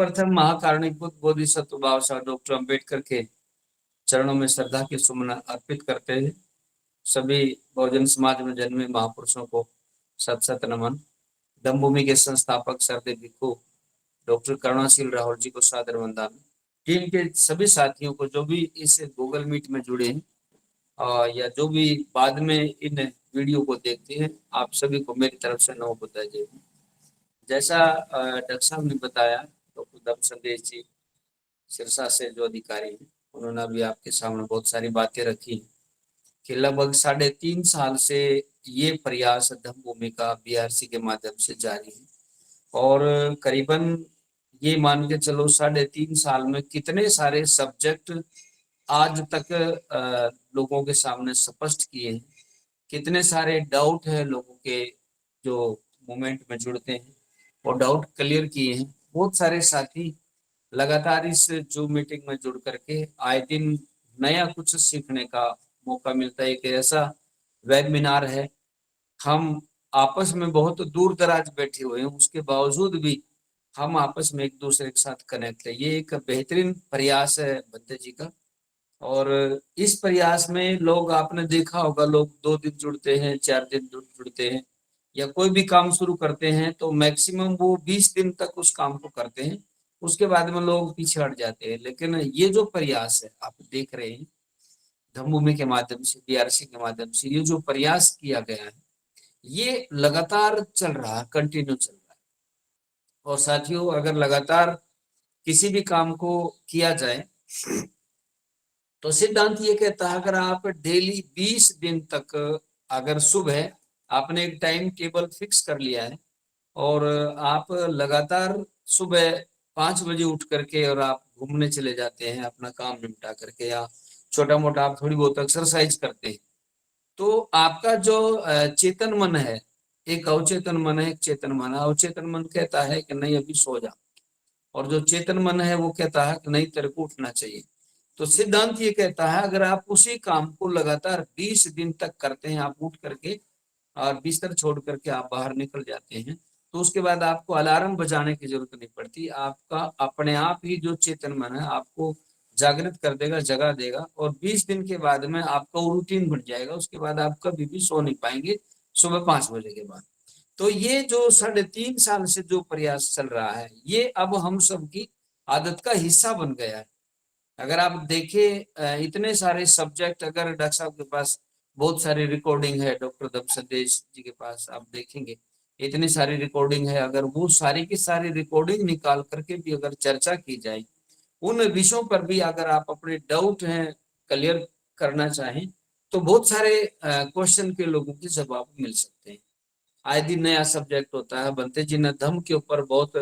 प्रथम महाकारुणिक बोधिसत्व बाबा साहब डॉक्टर अम्बेडकर के चरणों में श्रद्धा के सुमन अर्पित करते हैं। सभी बहुजन समाज में जन्मे महापुरुषों को सत सत नमन। दमभूमि के संस्थापक सरदेव भिक्खू डॉक्टर करुणाशील राहुल जी को सादर वंदन। टीम के सभी साथियों को जो भी इस गूगल मीट में जुड़े हैं या जो भी बाद में इन वीडियो को देखते हैं, आप सभी को मेरी तरफ से नमो बुद्धाय जय। जैसा डॉक्टर साहब ने बताया, डॉक्टर दम संदेश जी सिरसा से जो अधिकारी हैं, उन्होंने अभी आपके सामने बहुत सारी बातें रखी कि लगभग 3.5 साल से ये प्रयास धम्मभूमि का बीआरसी के माध्यम से जारी है और करीबन ये मान के चलो 3.5 साल में कितने सारे सब्जेक्ट आज तक लोगों के सामने स्पष्ट किए हैं, कितने सारे डाउट है लोगों के जो मूवमेंट में जुड़ते हैं और डाउट क्लियर किए हैं। बहुत सारे साथी लगातार इस जो मीटिंग में जुड़ करके आए दिन नया कुछ सीखने का मौका मिलता है। एक ऐसा वेबिनार है, हम आपस में बहुत दूर दराज बैठे हुए हैं, उसके बावजूद भी हम आपस में एक दूसरे के साथ कनेक्ट है। ये एक बेहतरीन प्रयास है बंदे जी का। और इस प्रयास में लोग, आपने देखा होगा, लोग 2 दिन जुड़ते हैं, 4 दिन जुड़ते हैं या कोई भी काम शुरू करते हैं तो मैक्सिमम वो 20 दिन तक उस काम को करते हैं, उसके बाद में लोग पीछे हट जाते हैं। लेकिन ये जो प्रयास है आप देख रहे हैं धम्मभूमि के माध्यम से, बीआरसी के माध्यम से, ये जो प्रयास किया गया है ये लगातार चल रहा है, कंटिन्यू चल रहा है। और साथियों, अगर लगातार किसी भी काम को किया जाए तो सिद्धांत ये कहता है, अगर आप डेली 20 दिन तक, अगर सुबह आपने एक टाइम टेबल फिक्स कर लिया है और आप लगातार सुबह 5 बजे उठ करके और आप घूमने चले जाते हैं अपना काम निपटा करके, या छोटा मोटा आप थोड़ी बहुत एक्सरसाइज करते हैं, तो आपका जो चेतन मन है, एक अवचेतन मन है, एक चेतन मन है। अवचेतन मन कहता है कि नहीं अभी सो जा, और जो चेतन मन है वो कहता है कि नहीं तेरे को उठना चाहिए। तो सिद्धांत ये कहता है, अगर आप उसी काम को लगातार 20 दिन तक करते हैं, आप उठ करके और बिस्तर छोड़ करके आप बाहर निकल जाते हैं, तो उसके बाद आपको अलार्म बजाने की जरूरत नहीं पड़ती। आपका अपने आप ही जो चेतन मन है आपको जागृत कर देगा, जगा देगा, और 20 दिन के बाद में आपका रूटीन बन जाएगा। उसके बाद आप कभी भी सो नहीं पाएंगे सुबह 5 बजे के बाद। तो ये जो 3.5 साल से जो प्रयास चल रहा है, ये अब हम सबकी आदत का हिस्सा बन गया है। अगर आप देखें इतने सारे सब्जेक्ट, अगर डॉक्टर साहब के पास बहुत सारी रिकॉर्डिंग है, डॉक्टर दम संदेश जी के पास आप देखेंगे इतनी सारी रिकॉर्डिंग है, अगर वो सारी की सारी रिकॉर्डिंग निकाल करके भी अगर चर्चा की जाए, उन विषयों पर भी अगर आप अपने डाउट हैं क्लियर करना चाहें, तो बहुत सारे क्वेश्चन के लोगों के जवाब मिल सकते हैं। आए दिन नया सब्जेक्ट होता है। बंते जी ने धम्म के ऊपर बहुत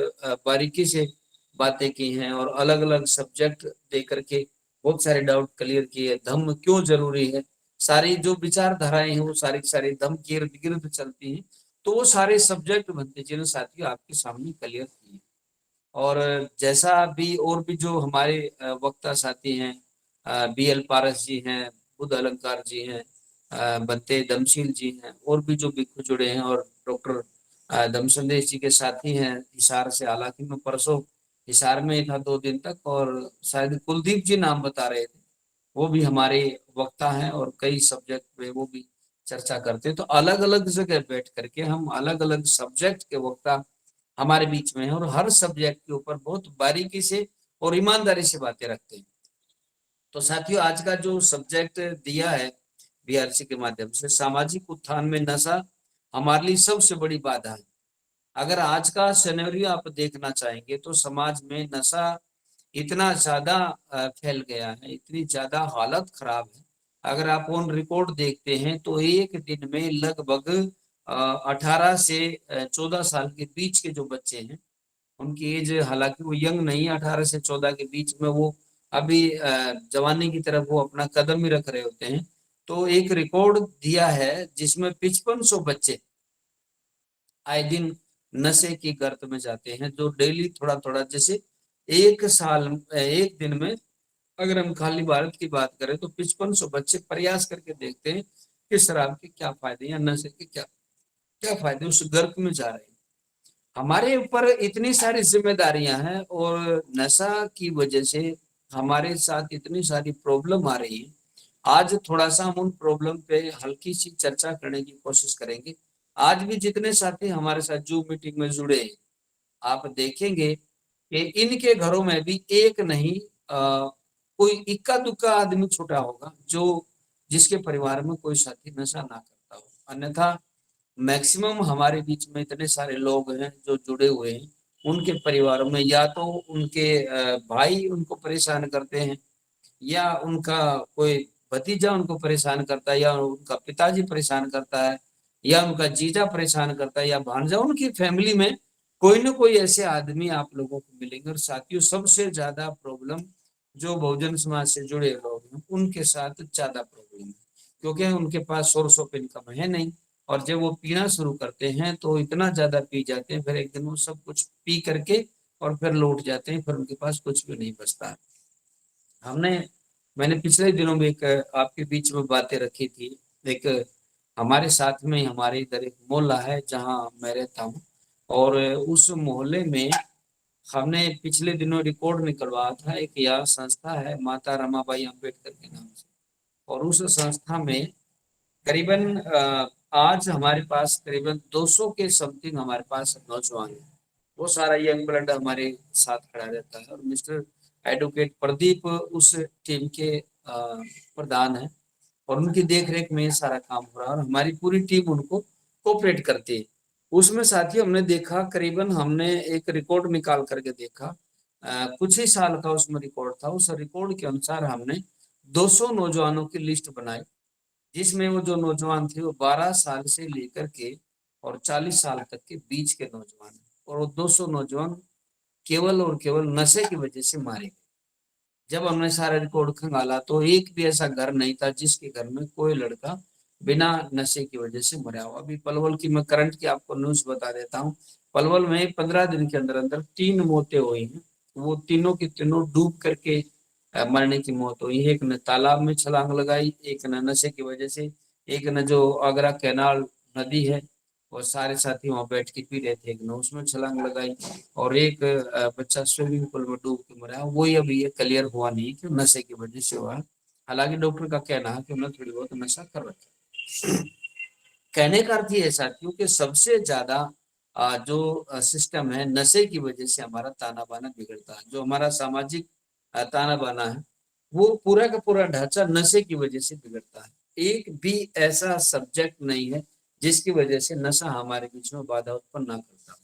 बारीकी से बातें की हैं और अलग अलग सब्जेक्ट दे करके बहुत सारे डाउट क्लियर किए। धम्म क्यों जरूरी है, सारी जो विचारधाराएं हैं वो सारी सारी धम्म के इर्द गिर्द चलती हैं। तो वो सारे सब्जेक्ट बंते जी ने साथियों आपके सामने क्लियर किए। और जैसा भी और भी जो हमारे वक्ता साथी हैं, BL पारस जी हैं, बुद्ध अलंकार जी हैं, बंते दमशील जी हैं, और भी जो भिक्खु जुड़े हैं, और डॉक्टर दम संदेश जी के साथी हैं हिसार से। हालांकि मैं परसों हिसार में ही था 2 दिन तक, और शायद कुलदीप जी नाम बता रहे थे, वो भी हमारे वक्ता हैं और कई सब्जेक्ट पे वो भी चर्चा करते हैं। तो अलग अलग जगह बैठ करके हम अलग अलग सब्जेक्ट के वक्ता हमारे बीच में है और हर सब्जेक्ट के ऊपर बहुत बारीकी से और ईमानदारी से बातें रखते हैं। तो साथियों, आज का जो सब्जेक्ट दिया है बीआरसी के माध्यम से, सामाजिक उत्थान में नशा हमारे लिए सबसे बड़ी बाधा है। अगर आज का सिनेरियो आप देखना चाहेंगे तो समाज में नशा इतना ज्यादा फैल गया है, इतनी ज्यादा हालत खराब है। अगर आप ऑन रिकॉर्ड देखते हैं तो एक दिन में लगभग 18 से 14 साल के बीच के जो बच्चे हैं, उनकी एज, हालांकि वो यंग नहीं, 18 से 14 के बीच में, वो अभी जवानी की तरफ वो अपना कदम ही रख रहे होते हैं। तो एक रिकॉर्ड दिया है जिसमें 5500 बच्चे आए दिन नशे की गर्त में जाते हैं, जो डेली थोड़ा थोड़ा, जैसे एक साल, एक दिन में अगर हम खाली भारत की बात करें तो 5500 बच्चे प्रयास करके देखते हैं कि शराब के क्या फायदे या नशे के क्या क्या फायदे, उस गर्त में जा रहे हैं। हमारे ऊपर इतनी सारी जिम्मेदारियां हैं और नशा की वजह से हमारे साथ इतनी सारी प्रॉब्लम आ रही है। आज थोड़ा सा हम उन प्रॉब्लम पे हल्की सी चर्चा करने की कोशिश करेंगे। आज भी जितने साथी हमारे साथ जूम मीटिंग में जुड़े हैं, आप देखेंगे कि इनके घरों में भी एक नहीं कोई इक्का दुक्का आदमी छूटा होगा जो जिसके परिवार में कोई साथी नशा ना करता हो। अन्यथा मैक्सिमम हमारे बीच में इतने सारे लोग हैं जो जुड़े हुए हैं, उनके परिवारों में या तो उनके भाई उनको परेशान करते हैं, या उनका कोई भतीजा उनको परेशान करता है, या उनका पिताजी परेशान करता है, या उनका जीजा परेशान करता है, या भांजा। उनकी फैमिली में कोई ना कोई ऐसे आदमी आप लोगों को मिलेंगे। और साथियों, सबसे ज्यादा प्रॉब्लम जो बहुजन समाज से जुड़े लोग हैं उनके साथ ज्यादा प्रॉब्लम है, क्योंकि उनके पास सोर्स ऑफ इनकम है नहीं। और जब वो पीना शुरू करते हैं तो इतना ज्यादा पी जाते हैं, फिर एक दिन वो सब कुछ पी करके और फिर लौट जाते हैं, फिर उनके पास कुछ भी नहीं बचता। हमने मैंने पिछले दिनों में एक आपके बीच में बातें रखी थी। एक हमारे साथ में हमारे इधर एक मोहल्ला है जहाँ मैं रहता हूँ, और उस मोहल्ले में हमने पिछले दिनों रिकॉर्ड निकलवाया था। एक यह संस्था है माता रमाबाई अम्बेडकर के नाम से, और उस संस्था में करीबन आज हमारे पास करीबन 200 के समथिंग हमारे पास नौजवान है। वो सारा यंग ब्लड हमारे साथ खड़ा रहता है, और मिस्टर एडवोकेट प्रदीप उस टीम के प्रधान है, और उनकी देख रेख में ये सारा काम हो रहा है, और हमारी पूरी टीम उनको कोऑपरेट करती है। उसमें साथियों हमने देखा, करीबन हमने एक रिकॉर्ड निकाल करके देखा, कुछ ही साल का उसमें रिकॉर्ड था। उस रिकॉर्ड के अनुसार हमने 200 नौजवानों की लिस्ट बनाई, जिसमें वो जो नौजवान थे वो 12 साल से लेकर के और 40 साल तक के बीच के नौजवान हैं। और वो 200 नौजवान केवल और केवल नशे की वजह से मारे गए। जब हमने सारा रिकॉर्ड खंगाला तो एक भी ऐसा घर नहीं था जिसके घर में कोई लड़का बिना नशे की वजह से मरा हो। अभी पलवल की मैं करंट की आपको न्यूज बता देता हूँ। पलवल में 15 दिन के अंदर अंदर 3 मौतें हुई हैं। वो तीनों की तीनों डूब करके मरने की मौत हुई। एक ने तालाब में छलांग लगाई, एक ने नशे की वजह से, एक ने जो आगरा कैनाल नदी है और सारे साथी वहां बैठ के पी रहे थे, एक ने उसमें छलांग लगाई, और एक बच्चा स्विमिंग पूल में डूब के मरा। वही अभी ये क्लियर हुआ नहीं कि नशे की वजह से हुआ। हालांकि डॉक्टर का कहना है कि उन्होंने थोड़ी बहुत नशा कर रखा है। कहने का अर्थ ये है साथियों कि सबसे ज्यादा जो सिस्टम है नशे की वजह से हमारा ताना बाना बिगड़ता है। जो हमारा सामाजिक ताना बाना है वो पूरा का पूरा ढांचा नशे की वजह से बिगड़ता है। एक भी ऐसा सब्जेक्ट नहीं है जिसकी वजह से नशा हमारे बीच में बाधा उत्पन्न ना करता।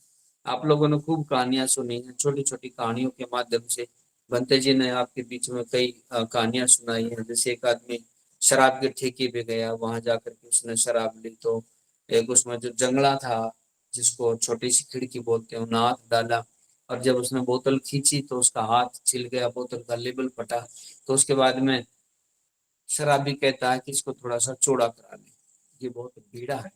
आप लोगों ने खूब कहानियां सुनी हैं, छोटी छोटी कहानियों के माध्यम से बंते जी ने आपके बीच में कई कहानियां सुनाई हैं। जैसे एक आदमी शराब के ठेके पे गया, वहां जाकर के उसने शराब ली, तो एक उसमें जो जंगला था जिसको छोटी सी खिड़की बोलते हैं, उन्हें हाथ डाला, और जब उसने बोतल खींची तो उसका हाथ छिल गया, बोतल का लेबल फटा। तो उसके बाद में शराबी कहता है कि इसको थोड़ा सा चौड़ा करा ले, ये बहुत भीड़ा है।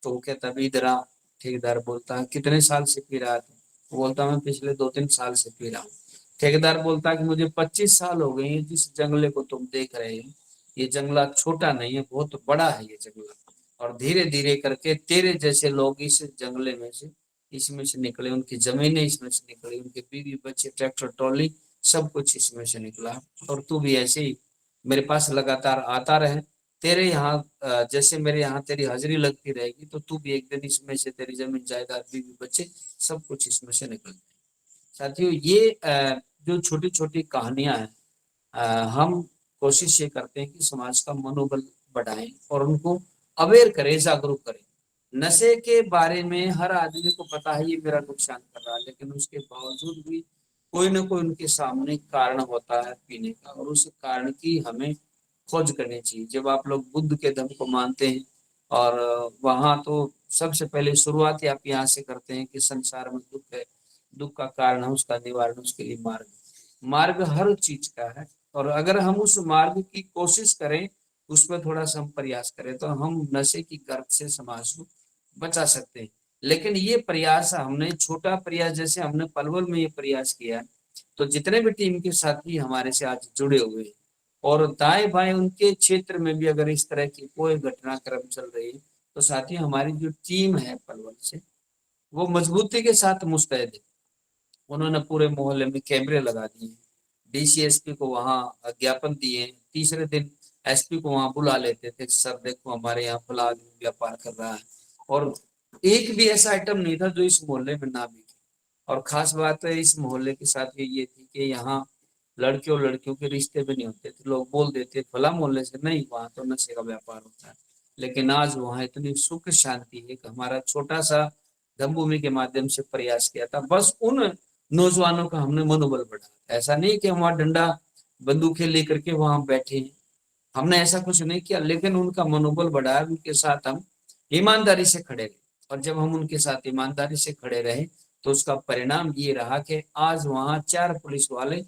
तो वो कहता है, इधर आ। ठेकेदार बोलता है, कितने साल से पी रहा था? वो बोलता, मैं पिछले 2-3 साल से पी रहा हूँ। ठेकेदार बोलता है कि मुझे 25 साल हो गए हैं जिस जंगले को तुम देख रहे हो। ये जंगला छोटा नहीं है, बहुत बड़ा है ये जंगला, और धीरे धीरे करके तेरे जैसे लोग इस जंगले में से इसमें से निकले, उनकी जमीनें इसमें से निकली, उनके बीवी बच्चे ट्रैक्टर ट्रॉली सब कुछ इसमें से निकला। और तू भी ऐसे ही मेरे पास लगातार आता रहे, तेरे यहाँ जैसे मेरे यहाँ तेरी हाजिरी लगती रहेगी, तो तू भी एक दिन इसमें से तेरी जमीन जायदाद बीवी बच्चे सब कुछ इसमें से निकल जाए। साथियों, ये जो छोटी छोटी कहानियां हैं, हम कोशिश ये करते हैं कि समाज का मनोबल बढ़ाएं और उनको अवेयर करें, जागरूक करें। नशे के बारे में हर आदमी को पता है ये मेरा नुकसान कर रहा है, लेकिन उसके बावजूद भी कोई ना कोई उनके सामने कारण होता है पीने का, और उस कारण की हमें खोज करनी चाहिए। जब आप लोग बुद्ध के धर्म को मानते हैं, और वहां तो सबसे पहले शुरुआत ही आप यहाँ से करते हैं कि संसार में दुख है, दुख का कारण है, उसका निवारण, उसके लिए मार्ग। मार्ग हर चीज का है, और अगर हम उस मार्ग की कोशिश करें, उस पर थोड़ा सा हम प्रयास करें, तो हम नशे की गर्त से समाज को बचा सकते हैं। लेकिन ये प्रयास हमने छोटा प्रयास, जैसे हमने पलवल में ये प्रयास किया, तो जितने भी टीम के साथी हमारे से आज जुड़े हुए हैं, और दाएं बाएं उनके क्षेत्र में भी अगर इस तरह की कोई घटनाक्रम चल रही है, तो साथी हमारी जो टीम है पलवल से, वो मजबूती के साथ मुस्तैद है। उन्होंने पूरे मोहल्ले में कैमरे लगा दिए, डीसी एसपी को वहां ज्ञापन दिए, तीसरे दिन एसपी को वहां बुला लेते थे, सर देखो हमारे यहाँ फला आदमी व्यापार कर रहा है। और एक भी ऐसा आइटम नहीं था जो इस मोहल्ले में ना बिके। और खास बात है इस मोहल्ले के साथ ये थी कि यहाँ लड़के और लड़कियों के रिश्ते भी नहीं होते थे। लोग बोल देते फला मोहल्ले से नहीं, वहां तो नशे का व्यापार होता है। लेकिन आज वहां इतनी सुख शांति है कि हमारा छोटा सा धमभूमि के माध्यम से प्रयास किया था, बस उन नौजवानों का हमने मनोबल बढ़ाया। ऐसा नहीं कि हम वहां डंडा बंदूकें लेकर के वहां बैठे हैं, हमने ऐसा कुछ नहीं किया, लेकिन उनका मनोबल बढ़ाया, उनके साथ हम ईमानदारी से खड़े रहे। और जब हम उनके साथ ईमानदारी से खड़े रहे तो उसका परिणाम ये रहा कि आज वहां 4 पुलिस वाले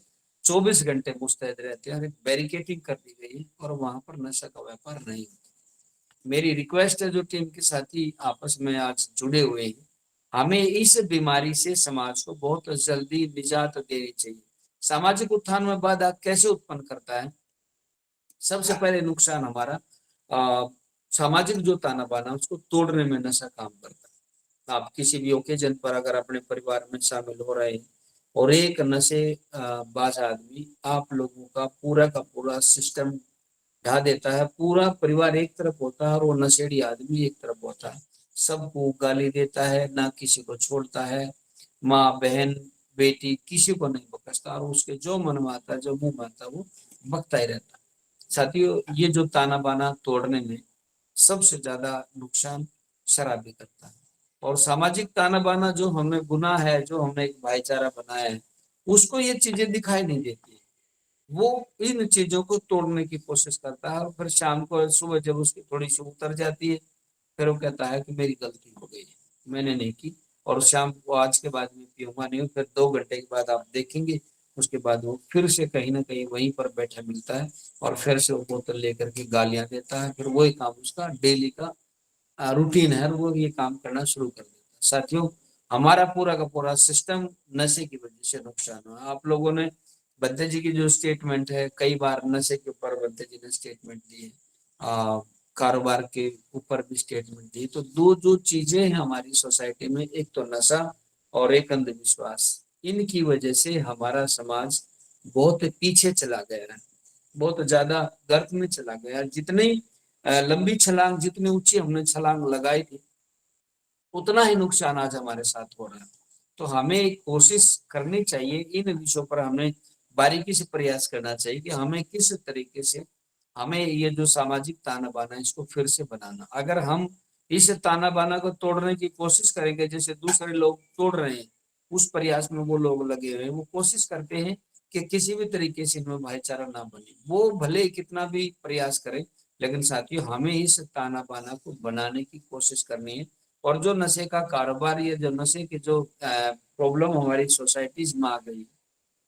24 घंटे मुस्तैद रहते हैं और एक बैरिकेडिंग कर दी गई है और वहां पर नशा का व्यापार नहीं होता। मेरी रिक्वेस्ट है जो टीम के साथी आपस में आज जुड़े हुए हैं, हमें इस बीमारी से समाज को बहुत जल्दी निजात देनी चाहिए। सामाजिक उत्थान में बाधा कैसे उत्पन्न करता है? सबसे पहले नुकसान हमारा सामाजिक जो ताना बाना उसको तोड़ने में नशा काम करता है। आप किसी भी ओकेजन पर अगर अपने परिवार में शामिल हो रहे हैं और एक नशे बाज आदमी आप लोगों का पूरा सिस्टम ढा देता है, पूरा परिवार एक तरफ होता है और वो नशेड़ी आदमी एक तरफ होता है, सबको गाली देता है, ना किसी को छोड़ता है, माँ बहन बेटी किसी को नहीं बकसता और उसके जो मन में आता है जो मुंह में आता है वो बकता ही रहता है। साथियों, ये जो ताना बाना तोड़ने में सबसे ज्यादा नुकसान शराबी करता है। और सामाजिक ताना बाना जो हमने गुनाह है, जो हमने एक भाईचारा बनाया है, उसको ये चीजें दिखाई नहीं देती। वो इन चीजों को तोड़ने की कोशिश करता है और फिर शाम को सुबह जब उसकी थोड़ी सी उतर जाती है फिर वो कहता है कि मेरी गलती हो गई है, मैंने नहीं की। और शाम को आज के बाद में पीऊंगा नहीं, फिर 2 घंटे के बाद आप देखेंगे उसके बाद वो फिर से कहीं ना कहीं वहीं पर बैठा मिलता है और फिर से वो बोतल लेकर के गालियां देता है। फिर वही काम उसका डेली का रूटीन है और वो ये काम करना शुरू कर देता है। साथियों, हमारा पूरा का पूरा सिस्टम नशे की वजह से नुकसान हुआ। आप लोगों ने बद्दे जी की जो स्टेटमेंट है, कई बार नशे के ऊपर बद्दे जी ने स्टेटमेंट दी है, कारोबार के ऊपर भी स्टेटमेंट दी। तो दो जो चीजें हैं हमारी सोसाइटी में, एक तो नशा और एक अंधविश्वास, इनकी वजह से हमारा समाज बहुत पीछे चला गया है, बहुत ज्यादा गर्त में चला गया। जितनी लंबी छलांग, जितनी ऊंची हमने छलांग लगाई थी उतना ही नुकसान आज हमारे साथ हो रहा है। तो हमें कोशिश करनी चाहिए, इन विषयों पर हमें बारीकी से प्रयास करना चाहिए कि हमें किस तरीके से हमें ये जो सामाजिक ताना बाना है इसको फिर से बनाना। अगर हम इस ताना बाना को तोड़ने की कोशिश करेंगे जैसे दूसरे लोग तोड़ रहे हैं, उस प्रयास में वो लोग लगे हुए हैं, वो कोशिश करते हैं कि किसी भी तरीके से इनमें भाईचारा ना बने, वो भले कितना भी प्रयास करें, लेकिन साथियों हमें इस ताना बाना को बनाने की कोशिश करनी है। और जो नशे का कारोबार, या जो नशे की जो प्रॉब्लम हमारी सोसाइटीज में आ गई,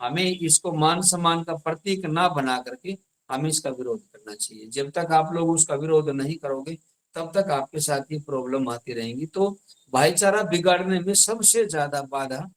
हमें इसको मान सम्मान का प्रतीक ना बना करके हमें इसका विरोध करना चाहिए। जब तक आप लोग उसका विरोध नहीं करोगे तब तक आपके साथ ये प्रॉब्लम आती रहेंगी। तो भाईचारा बिगाड़ने में सबसे ज्यादा बाधा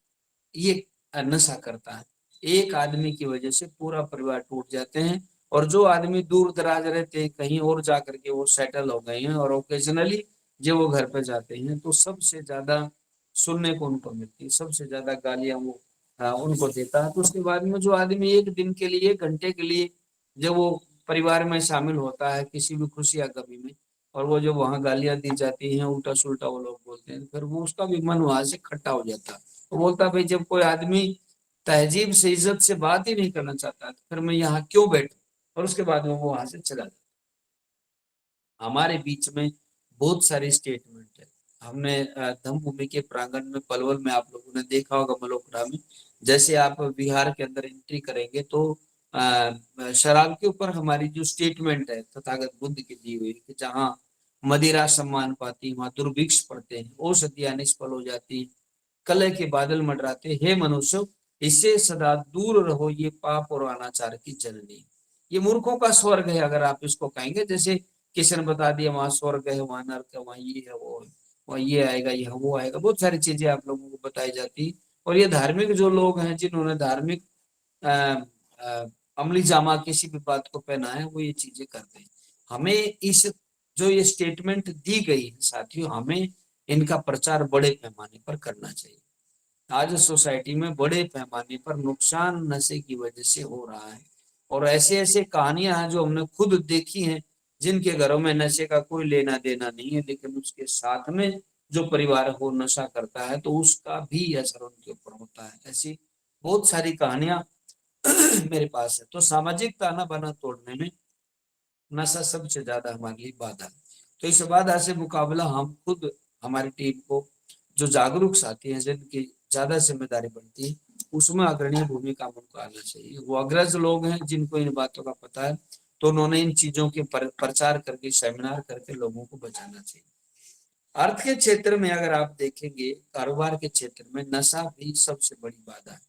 ये नशा करता है। एक आदमी की वजह से पूरा परिवार टूट जाते हैं। और जो आदमी दूर दराज रहते हैं, कहीं और जा करके वो सेटल हो गए हैं और ओकेजनली जब वो घर पे जाते हैं तो सबसे ज्यादा सुनने को उनको मिलती है, सबसे ज्यादा गालियां वो उनको देता है। तो उसके बाद में जो आदमी एक दिन के लिए, एक घंटे के लिए जब वो परिवार में शामिल होता है किसी भी खुशी या गमी में, और वो जो वहां गालियां दी जाती हैं, उल्टा सुल्टा वो लोग बोलते हैं, फिर वो उसका भी मन वहां से खट्टा हो जाता है। वो बोलता है भाई जब कोई आदमी तहजीब से, इज्जत से बात ही नहीं करना चाहता तो फिर मैं यहाँ क्यों बैठूं, और उसके बाद में वो वहां से चला जाता। हमारे बीच में बहुत सारी स्टेटमेंट है। हमने धमभूमि के प्रांगण में पलवल में आप लोगों ने देखा होगा, मलोकड़ा में, जैसे आप बिहार के अंदर एंट्री करेंगे तो शराब के ऊपर हमारी जो स्टेटमेंट है तथागत बुद्ध की दी हुई कि जहाँ मदिरा सम्मान पाती वहां दुर्भिक्ष पड़ते हैं, औषधियां निष्फल हो जाती, कलह के बादल मंडराते, हे मनुष्य इससे सदा दूर रहो, ये पाप और अनाचार की जननी, ये मूर्खों का स्वर्ग है। अगर आप इसको कहेंगे, जैसे किसी ने बता दिया वहां स्वर्ग है, वहां नर्क है, वहां ये है, वो है, वहां ये आएगा, यहाँ वो आएगा, बहुत सारी चीजें आप लोगों को बताई जाती। और ये धार्मिक जो लोग हैं, जिन्होंने धार्मिक अ, अ, अमली जामा किसी भी बात को पहना है, वो ये चीजें करते हैं। हमें इस जो ये स्टेटमेंट दी गई है साथियों, हमें इनका प्रचार बड़े पैमाने पर करना चाहिए। आज सोसाइटी में बड़े पैमाने पर नुकसान नशे की वजह से हो रहा है, और ऐसे ऐसे कहानियां हैं जो हमने खुद देखी हैं, जिनके घरों में नशे का कोई लेना देना नहीं है, लेकिन उसके साथ में जो परिवार वो नशा करता है तो उसका भी असर उनके ऊपर होता है। ऐसी बहुत सारी कहानियां मेरे पास है। तो सामाजिक ताना बाना तोड़ने में नशा सबसे ज्यादा हमारे लिए बाधा है। तो इस बाधा से मुकाबला हम खुद, हमारी टीम को जो जागरूक साथी हैं जिनकी ज्यादा जिम्मेदारी बनती है, उसमें अग्रणी भूमिका में उनको आना चाहिए। वो अग्रज लोग हैं जिनको इन बातों का पता है, तो उन्होंने इन चीजों के प्रचार करके, सेमिनार करके लोगों को बचाना चाहिए। अर्थ के क्षेत्र में अगर आप देखेंगे, कारोबार के क्षेत्र में नशा भी सबसे बड़ी बाधा है।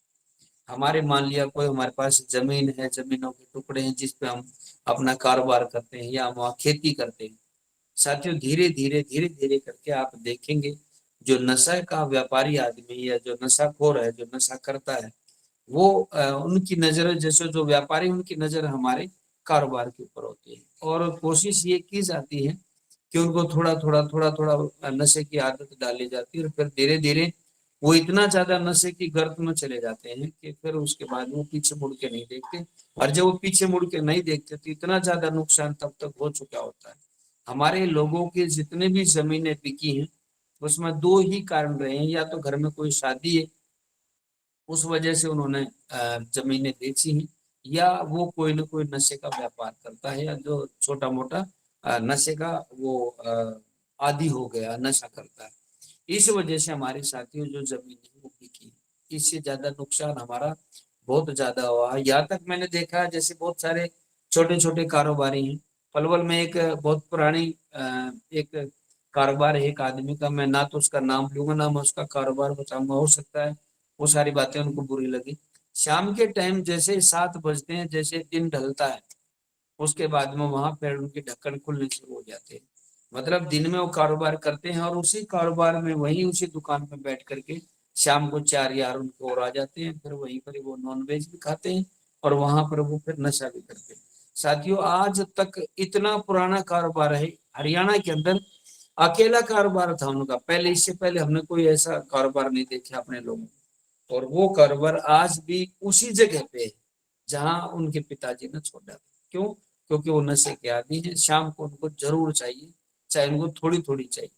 हमारे मान लिया कोई हमारे पास जमीन है, जमीनों के टुकड़े हैं जिस पे हम अपना कारोबार करते हैं या हम वहाँ खेती करते हैं। साथियों, धीरे धीरे धीरे धीरे करके आप देखेंगे जो नशा का व्यापारी आदमी या जो नशाखोर है, जो नशा करता है, वो उनकी नजर, जैसे जो व्यापारी, उनकी नजर हमारे कारोबार के ऊपर होती है, और कोशिश ये की जाती है कि उनको थोड़ा थोड़ा नशे की आदत डाली जाती है, और फिर धीरे धीरे वो इतना ज्यादा नशे की गर्त में चले जाते हैं कि फिर उसके बाद वो पीछे मुड़ के नहीं देखते। और जब वो पीछे मुड़ के नहीं देखते तो इतना ज्यादा नुकसान तब तक हो चुका होता है। हमारे लोगों के जितने भी जमीनें बिकी हैं, उसमें दो ही कारण रहे हैं। या तो घर में कोई शादी है, उस वजह से उन्होंने जमीनें बेची हैं, या वो कोई ना कोई नशे का व्यापार करता है, या जो छोटा मोटा नशे का वो आदी हो गया, नशा करता है। इस वजह से हमारे साथियों जो जमीन है वो बिकी, इससे ज्यादा नुकसान हमारा बहुत ज्यादा हुआ है। यहाँ तक मैंने देखा है, जैसे बहुत सारे छोटे छोटे कारोबारी हैं। पलवल में एक बहुत पुरानी एक कारोबार है एक आदमी का, मैं ना तो उसका नाम लूंगा ना मैं उसका कारोबार बताऊंगा, हो सकता है वो सारी बातें उनको बुरी लगी। शाम के टाइम जैसे 7 बजते हैं, जैसे दिन ढलता है, उसके बाद में वहां पर उनके ढक्कन खुलने शुरू हो जाते हैं। मतलब दिन में वो कारोबार करते हैं, और उसी कारोबार में वहीं उसी दुकान में बैठ करके शाम को 4 यार उनको और आ जाते हैं, फिर वहीं पर वो नॉन वेज भी खाते हैं, और वहां पर वो फिर नशा भी करते हैं। साथियों, आज तक इतना पुराना कारोबार है हरियाणा के अंदर, अकेला कारोबार था उनका पहले, इससे पहले हमने कोई ऐसा कारोबार नहीं देखा अपने लोगों को। और वो कारोबार आज भी उसी जगह पे है जहां उनके पिताजी ने छोड़ा था। क्यों? क्योंकि वो नशे के आदी हैं, शाम को उनको जरूर चाहिए, चाहे उनको थोड़ी थोड़ी चाहिए।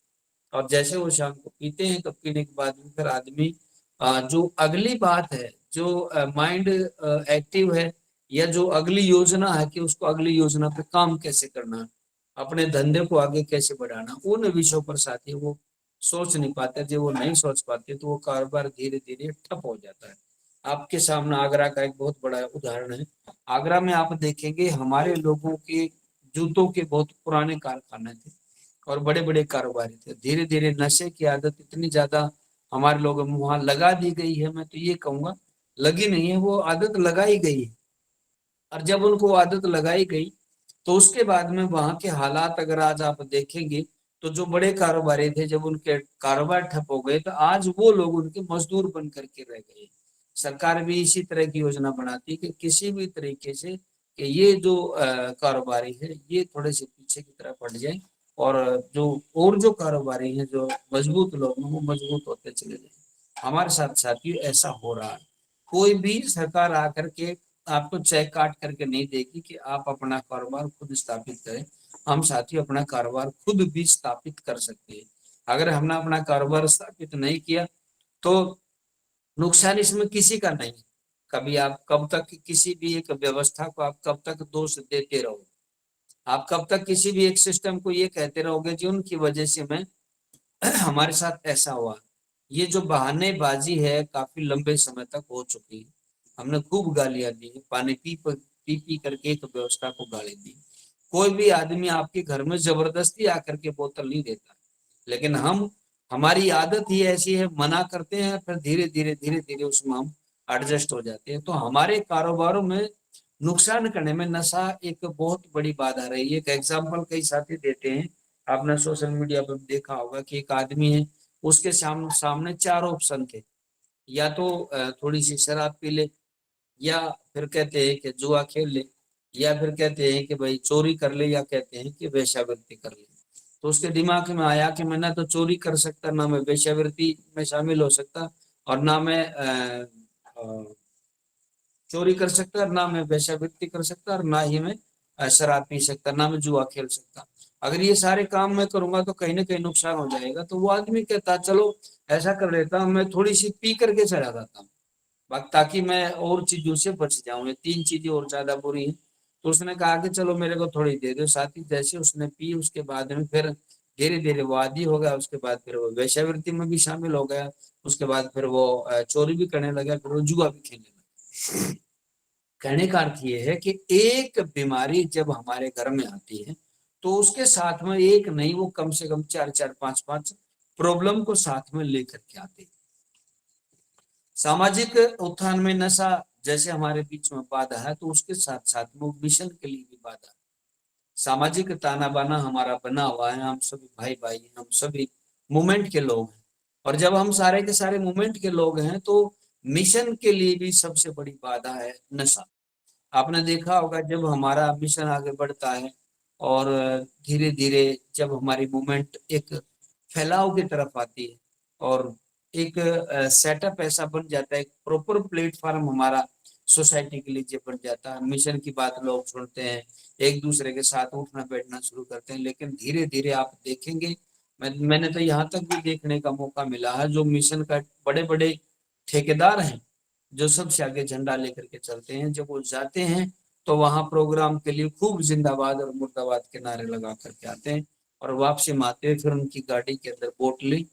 और जैसे वो शाम को पीते हैं तो पीने के बाद में फिर आदमी जो अगली बात है, जो माइंड एक्टिव है, या जो अगली योजना है कि उसको अगली योजना पे काम कैसे करना है, अपने धंधे को आगे कैसे बढ़ाना, उन विषयों पर साथी वो सोच नहीं पाते। जब वो नहीं सोच पाते तो वो कारोबार धीरे धीरे ठप हो जाता है। आपके सामने आगरा का एक बहुत बड़ा उदाहरण है। आगरा में आप देखेंगे हमारे लोगों के जूतों के बहुत पुराने कारखाने थे, और बड़े बड़े कारोबारी थे। धीरे धीरे नशे की आदत इतनी ज्यादा हमारे लोगों में वहां लगा दी गई है, मैं तो ये कहूंगा लगी नहीं है, वो आदत लगाई गई है। और जब उनको आदत लगाई गई तो उसके बाद में वहां के हालात अगर आज आप देखेंगे, तो जो बड़े कारोबारी थे जब उनके कारोबार ठप हो गए तो आज वो लोग उनके मजदूर बन करके रह गए। सरकार भी इसी तरह की योजना बनाती है कि किसी भी तरीके से कि ये जो कारोबारी है ये थोड़े से पीछे की तरफ हट जाए, और जो कारोबारी हैं, जो मजबूत लोग हैं, वो मजबूत होते चले जाए। हमारे साथ साथियों ऐसा हो रहा है। कोई भी सरकार आकर के आपको चेक काट करके नहीं देगी कि आप अपना कारोबार खुद स्थापित करें। हम साथियों अपना कारोबार खुद भी स्थापित कर सकते हैं। अगर हमने अपना कारोबार स्थापित नहीं किया तो नुकसान इसमें किसी का नहीं। कभी आप कब तक किसी भी एक व्यवस्था को आप कब तक दोष देते रहोगे? आप कब तक किसी भी एक सिस्टम को ये कहते रहोगे जी उनकी वजह से मैं हमारे साथ ऐसा हुआ? ये जो बहानेबाजी है काफी लंबे समय तक हो चुकी है। हमने खूब गालियां दी, पानी पी पी करके एक व्यवस्था को गाली दी। कोई भी आदमी आपके घर में जबरदस्ती आकर के बोतल नहीं देता, लेकिन हमारी आदत ही ऐसी है, मना करते हैं, फिर धीरे धीरे उसमें हम एडजस्ट हो जाते हैं। तो हमारे कारोबारों में नुकसान करने में नशा एक बहुत बड़ी बाधा रही है। एक एग्जाम्पल कई साथी देते हैं, आपने सोशल मीडिया पर देखा होगा कि एक आदमी है, उसके सामने 4 ऑप्शन थे। या तो थोड़ी सी शराब पी ले, या फिर कहते हैं कि जुआ खेल ले, या फिर कहते हैं कि भाई चोरी कर ले, या कहते हैं कि वेश्यावृत्ति कर ले। तो उसके दिमाग में आया कि मैं ना तो चोरी कर सकता, ना मैं वेश्यावृत्ति में शामिल हो सकता, और ना मैं चोरी कर सकता, ना मैं वेश्यावृत्ति कर सकता, और ना ही मैं शराब पी सकता, ना मैं जुआ खेल सकता। अगर ये सारे काम मैं करूंगा तो कहीं ना कहीं नुकसान हो जाएगा। तो वो आदमी कहता चलो ऐसा कर लेता हूँ, मैं थोड़ी सी पी करके चला जाता हूँ, ताकि मैं और चीजों से बच जाऊं। ये तीन चीजें और ज्यादा बुरी हैं। तो उसने कहा कि चलो मेरे को थोड़ी दे दो। साथ ही जैसे उसने पी, उसके बाद में फिर धीरे धीरे वो आदी हो गया। उसके बाद फिर वो वेश्यावृत्ति में भी शामिल हो गया। उसके बाद फिर वो चोरी भी करने लगा, फिर वो जुआ भी खेलने लगा। कहने का अर्थ ये है कि एक बीमारी जब हमारे घर में आती है तो उसके साथ में एक नहीं, वो कम से कम चार चार पांच पांच प्रॉब्लम को साथ में लेकर के आती है। सामाजिक उत्थान में नशा जैसे हमारे बीच में बाधा है, तो उसके साथ साथ में मिशन के लिए भी बाधा है। सामाजिक ताना बाना हमारा बना हुआ है, हम सभी भाई भाई, हम सभी मूवमेंट के लोग हैं। और जब हम सारे के सारे मूवमेंट के लोग हैं तो मिशन के लिए भी सबसे बड़ी बाधा है नशा। आपने देखा होगा जब हमारा मिशन आगे बढ़ता है और धीरे धीरे जब हमारी मूवमेंट एक फैलाव की तरफ आती है और एक सेटअप ऐसा बन जाता है, एक प्रॉपर प्लेटफॉर्म हमारा सोसाइटी के लिए जब बन जाता है, मिशन की बात लोग सुनते हैं, एक दूसरे के साथ उठना बैठना शुरू करते हैं। लेकिन धीरे धीरे आप देखेंगे, मैंने तो यहाँ तक भी देखने का मौका मिला है, जो मिशन का बड़े बड़े ठेकेदार हैं, जो सबसे आगे झंडा लेकर के चलते हैं, जब वो जाते हैं तो वहां प्रोग्राम के लिए खूब जिंदाबाद और मुर्दाबाद के नारे लगा करके आते हैं, और वापसी में आते हुए फिर उनकी गाड़ी के अंदर बोतलें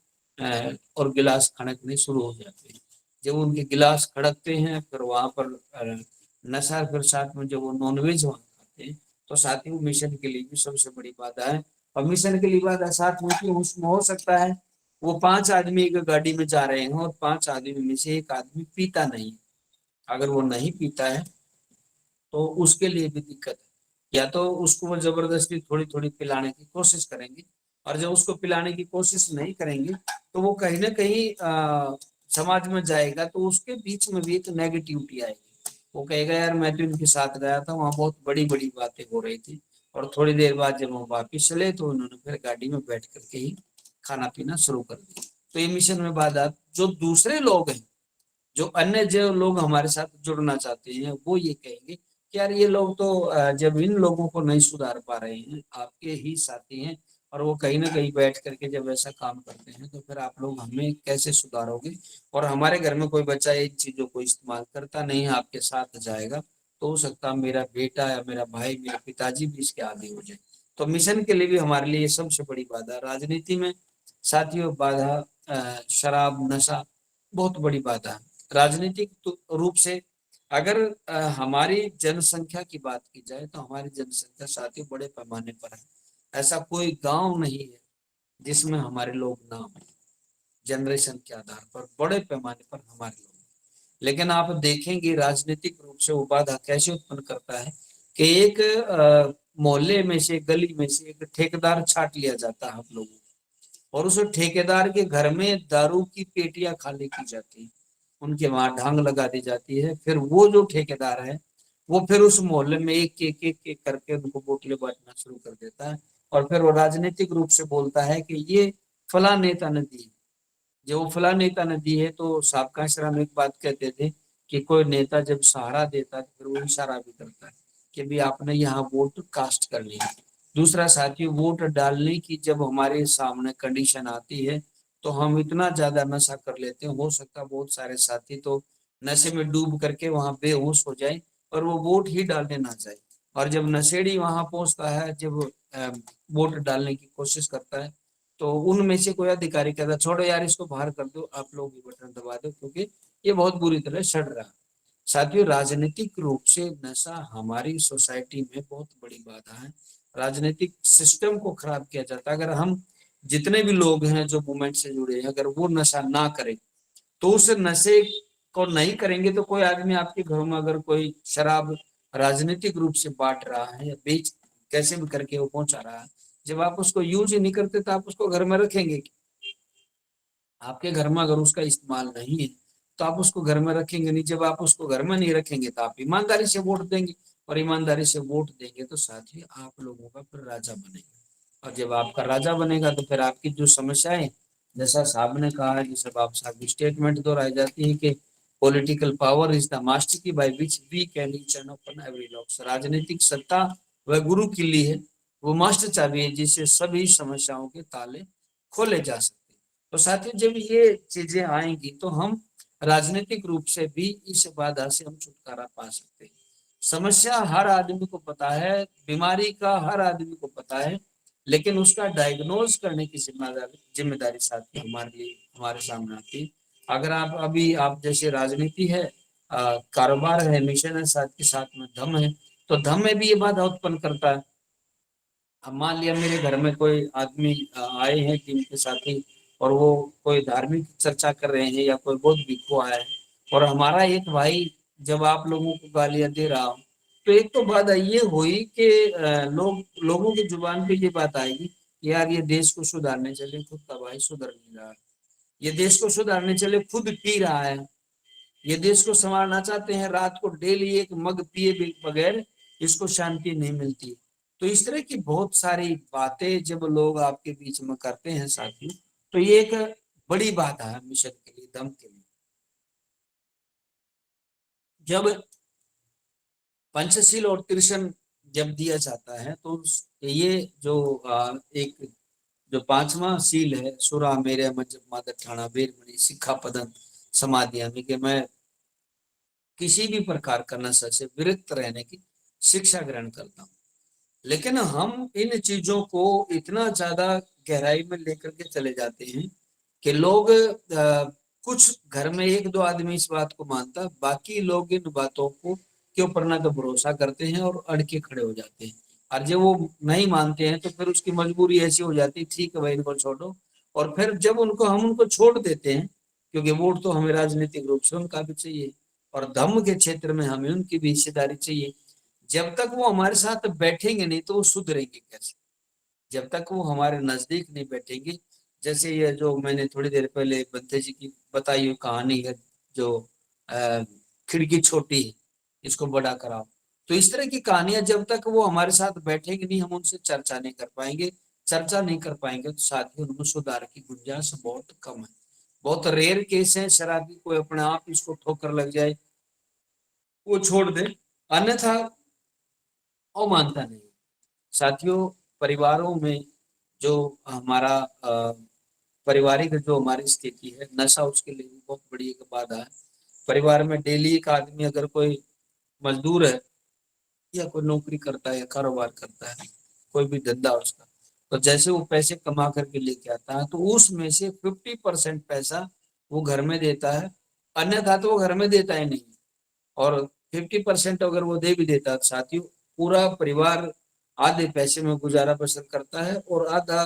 और गिलास खड़कने शुरू हो जाते हैं। जब उनके गिलास खड़कते हैं फिर वहां पर नशा, फिर साथ में जब वो नॉनवेज वहां खाते हैं, तो साथ ही वो मिशन के लिए भी सबसे बड़ी बाधा है। और मिशन के लिए बाधा साथ में कि उसमें हो सकता है वो पांच आदमी एक गाड़ी में जा रहे हैं और पांच आदमी में से एक आदमी पीता नहीं। अगर वो नहीं पीता है तो उसके लिए भी दिक्कत है। या तो उसको वो जबरदस्ती थोड़ी थोड़ी पिलाने की कोशिश करेंगे, और जब उसको पिलाने की कोशिश नहीं करेंगे तो वो कहीं ना कहीं समाज में जाएगा, तो उसके बीच में भी एक नेगेटिविटी आएगी। वो कहेगा यार मैं तो इनके साथ गया था, वहां बहुत बड़ी बड़ी बातें हो रही थी, और थोड़ी देर बाद जब वो वापिस चले तो उन्होंने फिर गाड़ी में बैठ करके ही खाना पीना शुरू कर दिया। तो ये मिशन में बात, जो दूसरे लोग हैं, जो अन्य जो लोग हमारे साथ जुड़ना चाहते हैं, वो ये कहेंगे कि यार ये लोग तो जब इन लोगों को नहीं सुधार पा रहे हैं, आपके ही साथी हैं, और वो कहीं ना कहीं बैठ करके जब ऐसा काम करते हैं तो फिर आप लोग हमें कैसे सुधारोगे। और हमारे घर में कोई बच्चा इन चीजों को इस्तेमाल करता नहीं है, आपके साथ जाएगा, तो हो सकता है मेरा बेटा या मेरा भाई, मेरे पिताजी भी इसके आदी हो जाए। तो मिशन के लिए भी हमारे लिए सबसे बड़ी बाधा राजनीति में साथियों, बाधा शराब नशा बहुत बड़ी बाधा है। राजनीतिक रूप से अगर हमारी जनसंख्या की बात की जाए तो हमारी जनसंख्या साथ ही बड़े पैमाने पर है। ऐसा कोई गांव नहीं है जिसमें हमारे लोग ना हो। जनरेशन के आधार पर बड़े पैमाने पर हमारे लोग, लेकिन आप देखेंगे राजनीतिक रूप से वो बाधा कैसे उत्पन्न करता है कि एक मोहल्ले में से, गली में से एक ठेकेदार छाट लिया जाता है आप लोगों को, और उस ठेकेदार के घर में दारू की पेटियां खाली की जाती है, उनके वहां ढांग लगा दी जाती है। फिर वो जो ठेकेदार है वो फिर उस मोहल्ले में एक करके उनको बोतलें बांटना शुरू कर देता है, और फिर वो राजनीतिक रूप से बोलता है कि ये फला नेता ने दी। जो वो फला नेता ने दी है, तो साबका श्रम एक बात कहते थे कि कोई नेता जब सहारा देता है तो फिर वो इशारा भी करता है कि भी आपने यहाँ वोट कास्ट कर लिया। दूसरा साथी, वोट डालने की जब हमारे सामने कंडीशन आती है तो हम इतना ज्यादा नशा कर लेते हैं, हो सकता है बहुत सारे साथी तो नशे में डूब करके वहां बेहोश हो जाए और वो वोट ही डालने ना जाए। और जब नशेड़ी वहां पहुंचता है, जब वोट डालने की कोशिश करता है, तो उनमें से कोई अधिकारी कहता छोड़ो यार इसको बाहर कर दो, आप लोग ये बटन दबा दो क्योंकि ये बहुत बुरी तरह सड़ रहा है। साथियों, राजनीतिक रूप से नशा हमारी सोसाइटी में बहुत बड़ी बाधा है। राजनीतिक सिस्टम को खराब किया जाता है। अगर हम जितने भी लोग हैं जो मूवमेंट से जुड़े हैं, अगर वो नशा ना करें, तो उस नशे को नहीं करेंगे तो कोई आदमी आपके घर में अगर कोई शराब राजनीतिक रूप से बांट रहा है या बेच कैसे भी करके वो पहुंचा रहा है, जब आप उसको यूज ही नहीं करते तो आप उसको घर में रखेंगे। आपके घर में अगर उसका इस्तेमाल नहीं है तो आप उसको घर में रखेंगे नहीं। जब आप उसको घर में नहीं रखेंगे तो आप ईमानदारी से वोट देंगे, और ईमानदारी से वोट देंगे तो साथ ही आप लोगों का फिर राजा बनेगा। और जब आपका राजा बनेगा तो फिर आपकी जो समस्याएं, जैसा साहब ने कहा है, जैसे बाबा साहब की स्टेटमेंट दोहराई जाती है कि political power is the master key by which we can reach an open every locks. राजनीतिक सत्ता वह गुरु किल्ली है, वो मास्टर चाबी है जिससे सभी समस्याओं के ताले खोले जा सकते हैं। तो साथियों, जब ये चीजें आएंगी तो हम राजनीतिक रूप से भी इस बाधा से हम छुटकारा पा सकते हैं। समस्या हर आदमी को पता है, बीमारी का हर आदमी को पता है, लेकिन उसका डायग्नोज करने की जिम्मेदारी जिम्मेदारी साथ में हमारे लिए, हमारे सामने आती है। अगर आप अभी, आप जैसे राजनीति है, कारोबार है, मिशन है, साथ के साथ में धर्म है, तो धर्म में भी ये बाधा उत्पन्न करता है। अब मान लिया मेरे घर में कोई आदमी आए हैं, टीम के साथी, और वो कोई धार्मिक चर्चा कर रहे हैं या कोई बहुत भिखु आया है, और हमारा एक भाई जब आप लोगों को गालियां दे रहा हो, तो एक तो बात ये हुई कि लोगों की जुबान पे ये बात आएगी कि यार ये देश को सुधारने चले, खुद का भाई सुधर नहीं रहा है, ये देश को सुधारने चले खुद पी रहा है, ये देश को संवारना चाहते हैं, रात को डेली एक मग पिए बगैर इसको शांति नहीं मिलती। तो इस तरह की बहुत सारी बातें जब लोग आपके बीच में करते हैं साथियों, तो ये एक बड़ी बात है मिशन के लिए, दम के लिए। जब पंचशील और त्रिशन जब दिया जाता है तो ये जो एक जो पांचवा सील है, सुरा मेरे मजब मादर ठाणा वीरमणि सिक्खापदन समाधियामी, कि मैं किसी भी प्रकार का नशा से विरक्त रहने की शिक्षा ग्रहण करता हूँ। लेकिन हम इन चीजों को इतना ज्यादा गहराई में लेकर के चले जाते हैं कि लोग कुछ घर में एक दो आदमी इस बात को मानता, बाकी लोग इन बातों को के ऊपर ना तो भरोसा करते हैं और अड़के खड़े हो जाते हैं। और जब वो नहीं मानते हैं तो फिर उसकी मजबूरी ऐसी हो जाती है, ठीक है भाई इनको छोड़ो। और फिर जब उनको छोड़ देते हैं, क्योंकि वोट तो हमें राजनीतिक रूप से उनका भी चाहिए और धर्म के क्षेत्र में हमें उनकी भी हिस्सेदारी चाहिए, जब तक वो हमारे साथ बैठेंगे नहीं तो वो सुधरेंगे कैसे? जब तक वो हमारे नजदीक नहीं बैठेंगे। जैसे ये जो मैंने थोड़ी देर पहले बंते जी की बताई हुई कहानी है, जो अ, खिड़की छोटी है इसको बड़ा कराओ, तो इस तरह की कहानियां जब तक वो हमारे साथ बैठेंगे नहीं, हम उनसे चर्चा नहीं कर पाएंगे। चर्चा नहीं कर पाएंगे तो साथ ही उनमें सुधार की गुंजाइश बहुत कम है। बहुत रेयर केस है शराबी कोई अपने आप इसको ठोकर लग जाए, वो छोड़ दे, अन्यथा वो मानता नहीं। साथियों, परिवारों में जो हमारा पारिवारिक जो हमारी स्थिति है, नशा उसके लिए भी बहुत बड़ी एक बाधा है। परिवार में डेली एक आदमी अगर कोई मजदूर है या कोई नौकरी करता है या कारोबार करता है, कोई भी धंधा उसका, तो जैसे वो पैसे कमा करके लेके आता है तो उसमें से 50% पैसा वो घर में देता है, अन्यथा तो वो घर में देता ही नहीं। और 50% अगर वो दे भी देता तो साथियों, पूरा परिवार आधे पैसे में गुजारा बसर करता है और आधा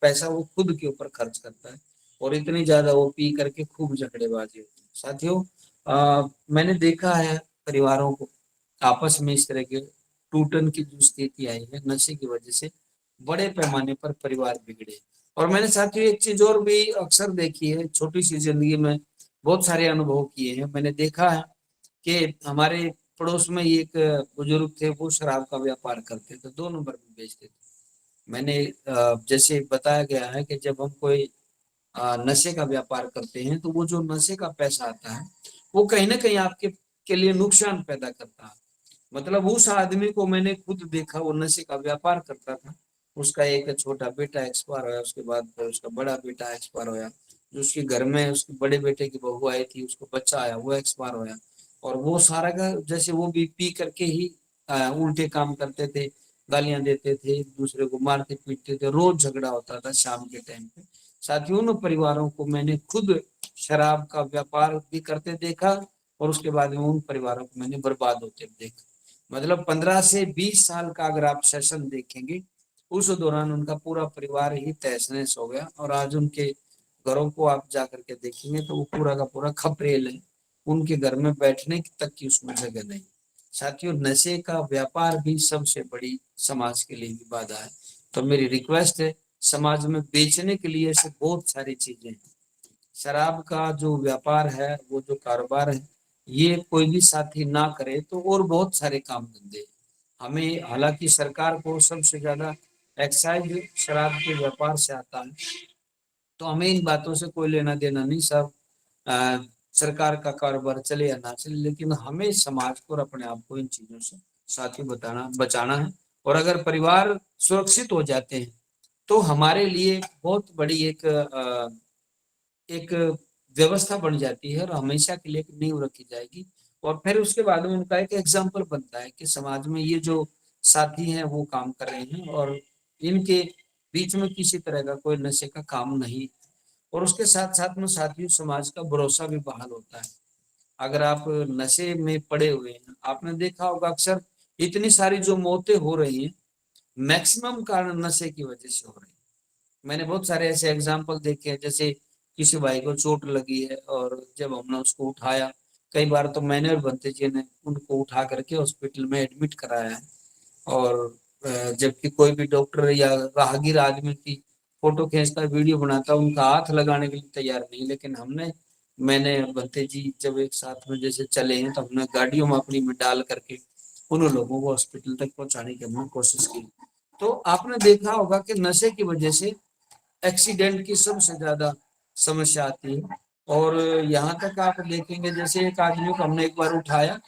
पैसा वो खुद के ऊपर खर्च करता है, और इतनी ज्यादा वो पी करके खूब झगड़ेबाजी होती है। साथियों, मैंने देखा है परिवारों को आपस में इस तरह के टूटन की जो स्थिति आई है नशे की वजह से, बड़े पैमाने पर परिवार बिगड़े। और मैंने साथियों एक चीज और भी अक्सर देखी है, छोटी सी जिंदगी में बहुत सारे अनुभव किए हैं। मैंने देखा है कि हमारे पड़ोस में ही एक बुजुर्ग थे, वो शराब का व्यापार करते थे, 2 नंबर में बेचते थे। मैंने जैसे बताया गया है कि जब हम कोई नशे का व्यापार करते हैं तो वो जो नशे का पैसा आता है वो कहीं ना कहीं आपके के लिए नुकसान पैदा करता है। मतलब उस आदमी को मैंने खुद देखा, वो नशे का व्यापार करता था, उसका एक छोटा बेटा एक्सपायर होया, उसके बाद फिर उसका बड़ा बेटा एक्सपायर होया, जो उसके घर में उसके बड़े बेटे की बहू आई थी उसको बच्चा आया वो एक्सपायर होया। और वो सारा का जैसे वो भी पी करके ही उल्टे काम करते थे, गालियां देते थे, एक दूसरे को मारते पीटते थे, रोज झगड़ा होता था शाम के टाइम पे। साथियों, उन परिवारों को मैंने खुद शराब का व्यापार भी करते देखा और उसके बाद में उन परिवारों को मैंने बर्बाद होते देखा। मतलब 15 से 20 साल का अगर आप सेशन देखेंगे, उस दौरान उनका पूरा परिवार ही तहस नहस हो गया, और आज उनके घरों को आप जा करके देखेंगे तो वो पूरा का पूरा खपरेल है, उनके घर में बैठने तक की उसमें जगह नहीं। साथियों, नशे का व्यापार भी सबसे बड़ी समाज के लिए भी बाधा है। तो मेरी रिक्वेस्ट है, समाज में बेचने के लिए ऐसे बहुत सारी चीजें हैं। शराब का जो व्यापार है, वो जो कारोबार है, ये कोई भी साथी ना करे तो और बहुत सारे काम धंधे हमें, हालांकि सरकार को सबसे ज्यादा एक्साइज शराब के व्यापार से आता है। तो हमें इन बातों से कोई लेना देना नहीं, सब अ, सरकार का कारोबार चले या ना चले, लेकिन हमें समाज को और अपने आप को इन चीजों से साथ ही बचाना है। और अगर परिवार सुरक्षित हो जाते हैं तो हमारे लिए बहुत बड़ी एक व्यवस्था बन जाती है और हमेशा के लिए एक नींव रखी जाएगी। और फिर उसके बाद में उनका एक एग्जाम्पल बनता है कि समाज में ये जो साथी हैं वो काम कर रहे हैं और इनके बीच में किसी तरह का कोई नशे का काम नहीं। और उसके साथ साथ में साथियों समाज का भरोसा भी बहाल होता है। अगर आप नशे में पड़े हुए हैं, आपने देखा होगा अक्सर इतनी सारी जो मौतें हो रही हैं मैक्सिमम कारण नशे की वजह से हो रही है। मैंने बहुत सारे ऐसे एग्जाम्पल देखे हैं, जैसे किसी भाई को चोट लगी है और जब हमने उसको उठाया, कई बार तो मैंने और भंते जी ने उनको उठा करके हॉस्पिटल में एडमिट कराया है। और जबकि कोई भी डॉक्टर या राहगीर आदमी की फोटो खींचता वीडियो बनाता उनका हाथ लगाने के लिए तैयार नहीं, लेकिन मैंने और भंते जी जब एक साथ में जैसे चले हैं तो हमने गाड़ियों में अपनी में डाल करके उन लोगों को हॉस्पिटल तक पहुंचाने की हमने कोशिश की। तो आपने देखा होगा कि नशे की वजह से एक्सीडेंट की सबसे ज्यादा समस्या आती है। और यहाँ तक आप देखेंगे, जैसे एक आदमी को हमने एक बार उठाया,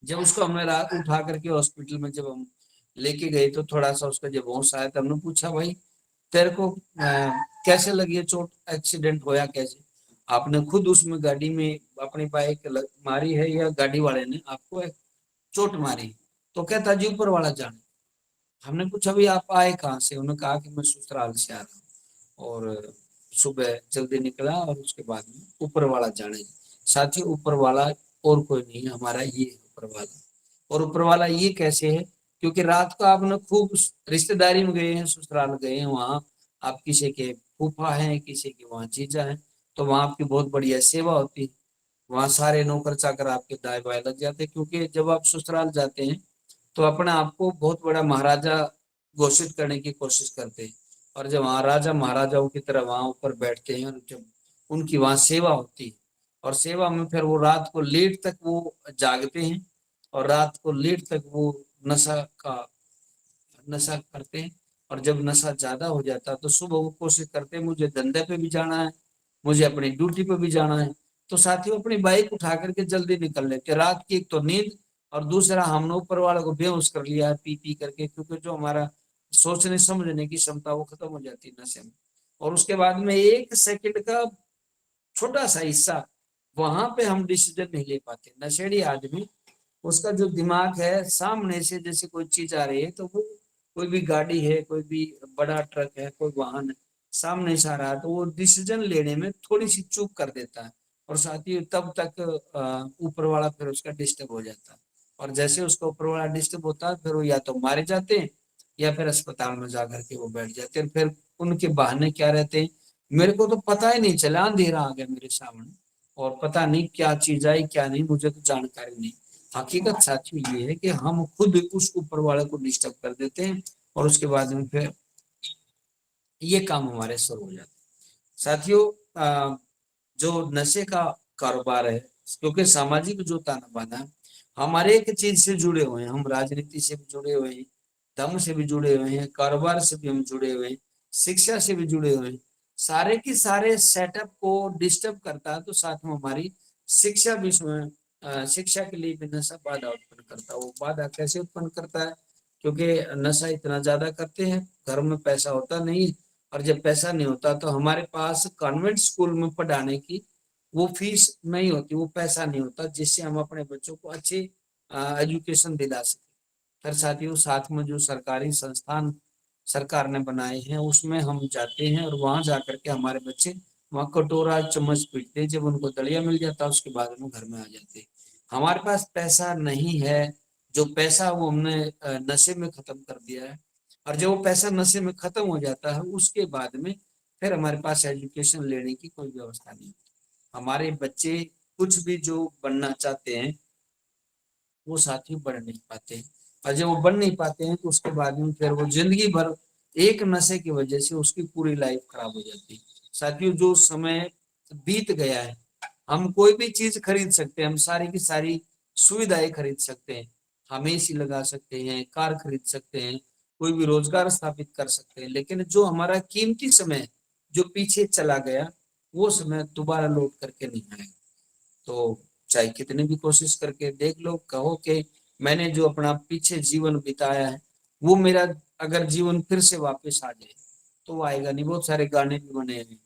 जब उसको हमने रात उठा करके हॉस्पिटल में जब हम लेके गए तो थोड़ा सा उसका जब होश आया तो हमने पूछा, भाई तेरे को कैसे लगी है चोट, एक्सीडेंट होया कैसे? आपने खुद उसमें गाड़ी में अपनी बाइक मारी है या गाड़ी वाले ने आपको एक चोट मारी? तो कहता जी ऊपर वाला जाने। हमने पूछा भी आप आए कहाँ से? उन्होंने कहा कि मैं ससुराल से आ रहा हूँ और सुबह जल्दी निकला और उसके बाद में ऊपर वाला जाने। साथियों ऊपर वाला और कोई नहीं है, हमारा ये है ऊपर वाला। और ऊपर वाला ये कैसे है? क्योंकि रात को आपने खूब रिश्तेदारी में गए हैं, ससुराल गए हैं, वहां आप किसी के फूफा हैं, किसी के वहां जीजा हैं, तो वहां आपकी बहुत बढ़िया सेवा होती है। वहां सारे नौकर चाकर आपके दाएं बाएं लग जाते हैं, क्योंकि जब आप ससुराल जाते हैं तो अपने आप को बहुत बड़ा महाराजा घोषित करने की कोशिश करते हैं। और जब वहां राजा महाराजाओं की तरह वहां ऊपर बैठते हैं और जब उनकी वहां सेवा होती है, और सेवा में फिर वो रात को लेट तक वो जागते हैं और रात को लेट तक वो नशा का नशा करते हैं। और जब नशा ज्यादा हो जाता है तो सुबह वो कोशिश करते हैं मुझे धंधे पे भी जाना है, मुझे अपनी ड्यूटी पे भी जाना है। तो साथियों अपनी बाइक उठा करके जल्दी निकल लेते, रात की एक तो नींद और दूसरा हमने ऊपर वाले को बेहोश कर लिया है पी पी करके, क्योंकि जो हमारा सोचने समझने की क्षमता वो खत्म हो जाती है नशे में। और उसके बाद में एक सेकंड का छोटा सा हिस्सा वहां पे हम डिसीजन नहीं ले पाते। नशेड़ी आदमी, उसका जो दिमाग है सामने से जैसे कोई चीज आ रही है तो वो कोई भी गाड़ी है, कोई भी बड़ा ट्रक है, कोई वाहन है सामने से आ रहा है तो वो डिसीजन लेने में थोड़ी सी चूक कर देता है। और साथ ही तब तक ऊपर वाला फिर उसका डिस्टर्ब हो जाता है। और जैसे उसका ऊपर वाला डिस्टर्ब होता है फिर वो या तो मारे जाते हैं या फिर अस्पताल में जाकर के वो बैठ जाते हैं। फिर उनके बहाने क्या रहते हैं, मेरे को तो पता ही नहीं चला, अंधेरा आ गया मेरे सामने और पता नहीं क्या चीज आई क्या नहीं, मुझे तो जानकारी नहीं। हकीकत साथियों ये है कि हम खुद उस ऊपर वाले को डिस्टर्ब कर देते हैं और उसके बाद में फिर ये काम हमारे शुरू हो जाता है। साथियों जो नशे का कारोबार है, क्योंकि सामाजिक जो ताना बाना है, हमारे एक चीज से जुड़े हुए हैं, हम राजनीति से भी जुड़े हुए हैं, धर्म से भी जुड़े हुए हैं, कारोबार से भी हम जुड़े हुए हैं, शिक्षा से भी जुड़े हुए हैं। सारे के सारे सेटअप को डिस्टर्ब करता है तो साथ में हमारी शिक्षा भी शिक्षा के लिए भी नशा बाधा उत्पन्न करता है। वो बाधा कैसे उत्पन्न करता है? क्योंकि नशा इतना ज्यादा करते हैं, घर में पैसा होता नहीं, और जब पैसा नहीं होता तो हमारे पास कॉन्वेंट स्कूल में पढ़ाने की वो फीस नहीं होती, वो पैसा नहीं होता जिससे हम अपने बच्चों को अच्छी एजुकेशन दिला सके। फिर साथियों साथ में जो सरकारी संस्थान सरकार ने बनाए हैं उसमें हम जाते हैं और वहां जाकर के हमारे बच्चे वहां कटोरा चम्मच पीटते हैं, जब उनको दलिया मिल जाता है उसके बाद में घर में आ जाते हैं। हमारे पास पैसा नहीं है, जो पैसा वो हमने नशे में खत्म कर दिया है। और जब वो पैसा नशे में खत्म हो जाता है उसके बाद में फिर हमारे पास एजुकेशन लेने की कोई व्यवस्था नहीं। हमारे बच्चे कुछ भी जो बनना चाहते हैं वो साथी बढ़ नहीं पाते, और जब वो बढ़ नहीं पाते हैं तो उसके बाद में फिर वो जिंदगी भर एक नशे की वजह से उसकी पूरी लाइफ खराब हो जाती है। साथियों जो समय बीत गया है, हम कोई भी चीज खरीद सकते हैं, हम सारी की सारी सुविधाएं खरीद सकते हैं, हम एसी लगा सकते हैं, कार खरीद सकते हैं, कोई भी रोजगार स्थापित कर सकते हैं, लेकिन जो हमारा कीमती समय जो पीछे चला गया वो समय दोबारा लौट करके नहीं आएगा। तो चाहे कितनी भी कोशिश करके देख लो, कहो कि मैंने जो अपना पीछे जीवन बिताया है वो मेरा अगर जीवन फिर से वापस आ जाए तो वो आएगा नहीं। बहुत सारे गाने भी बने हैं,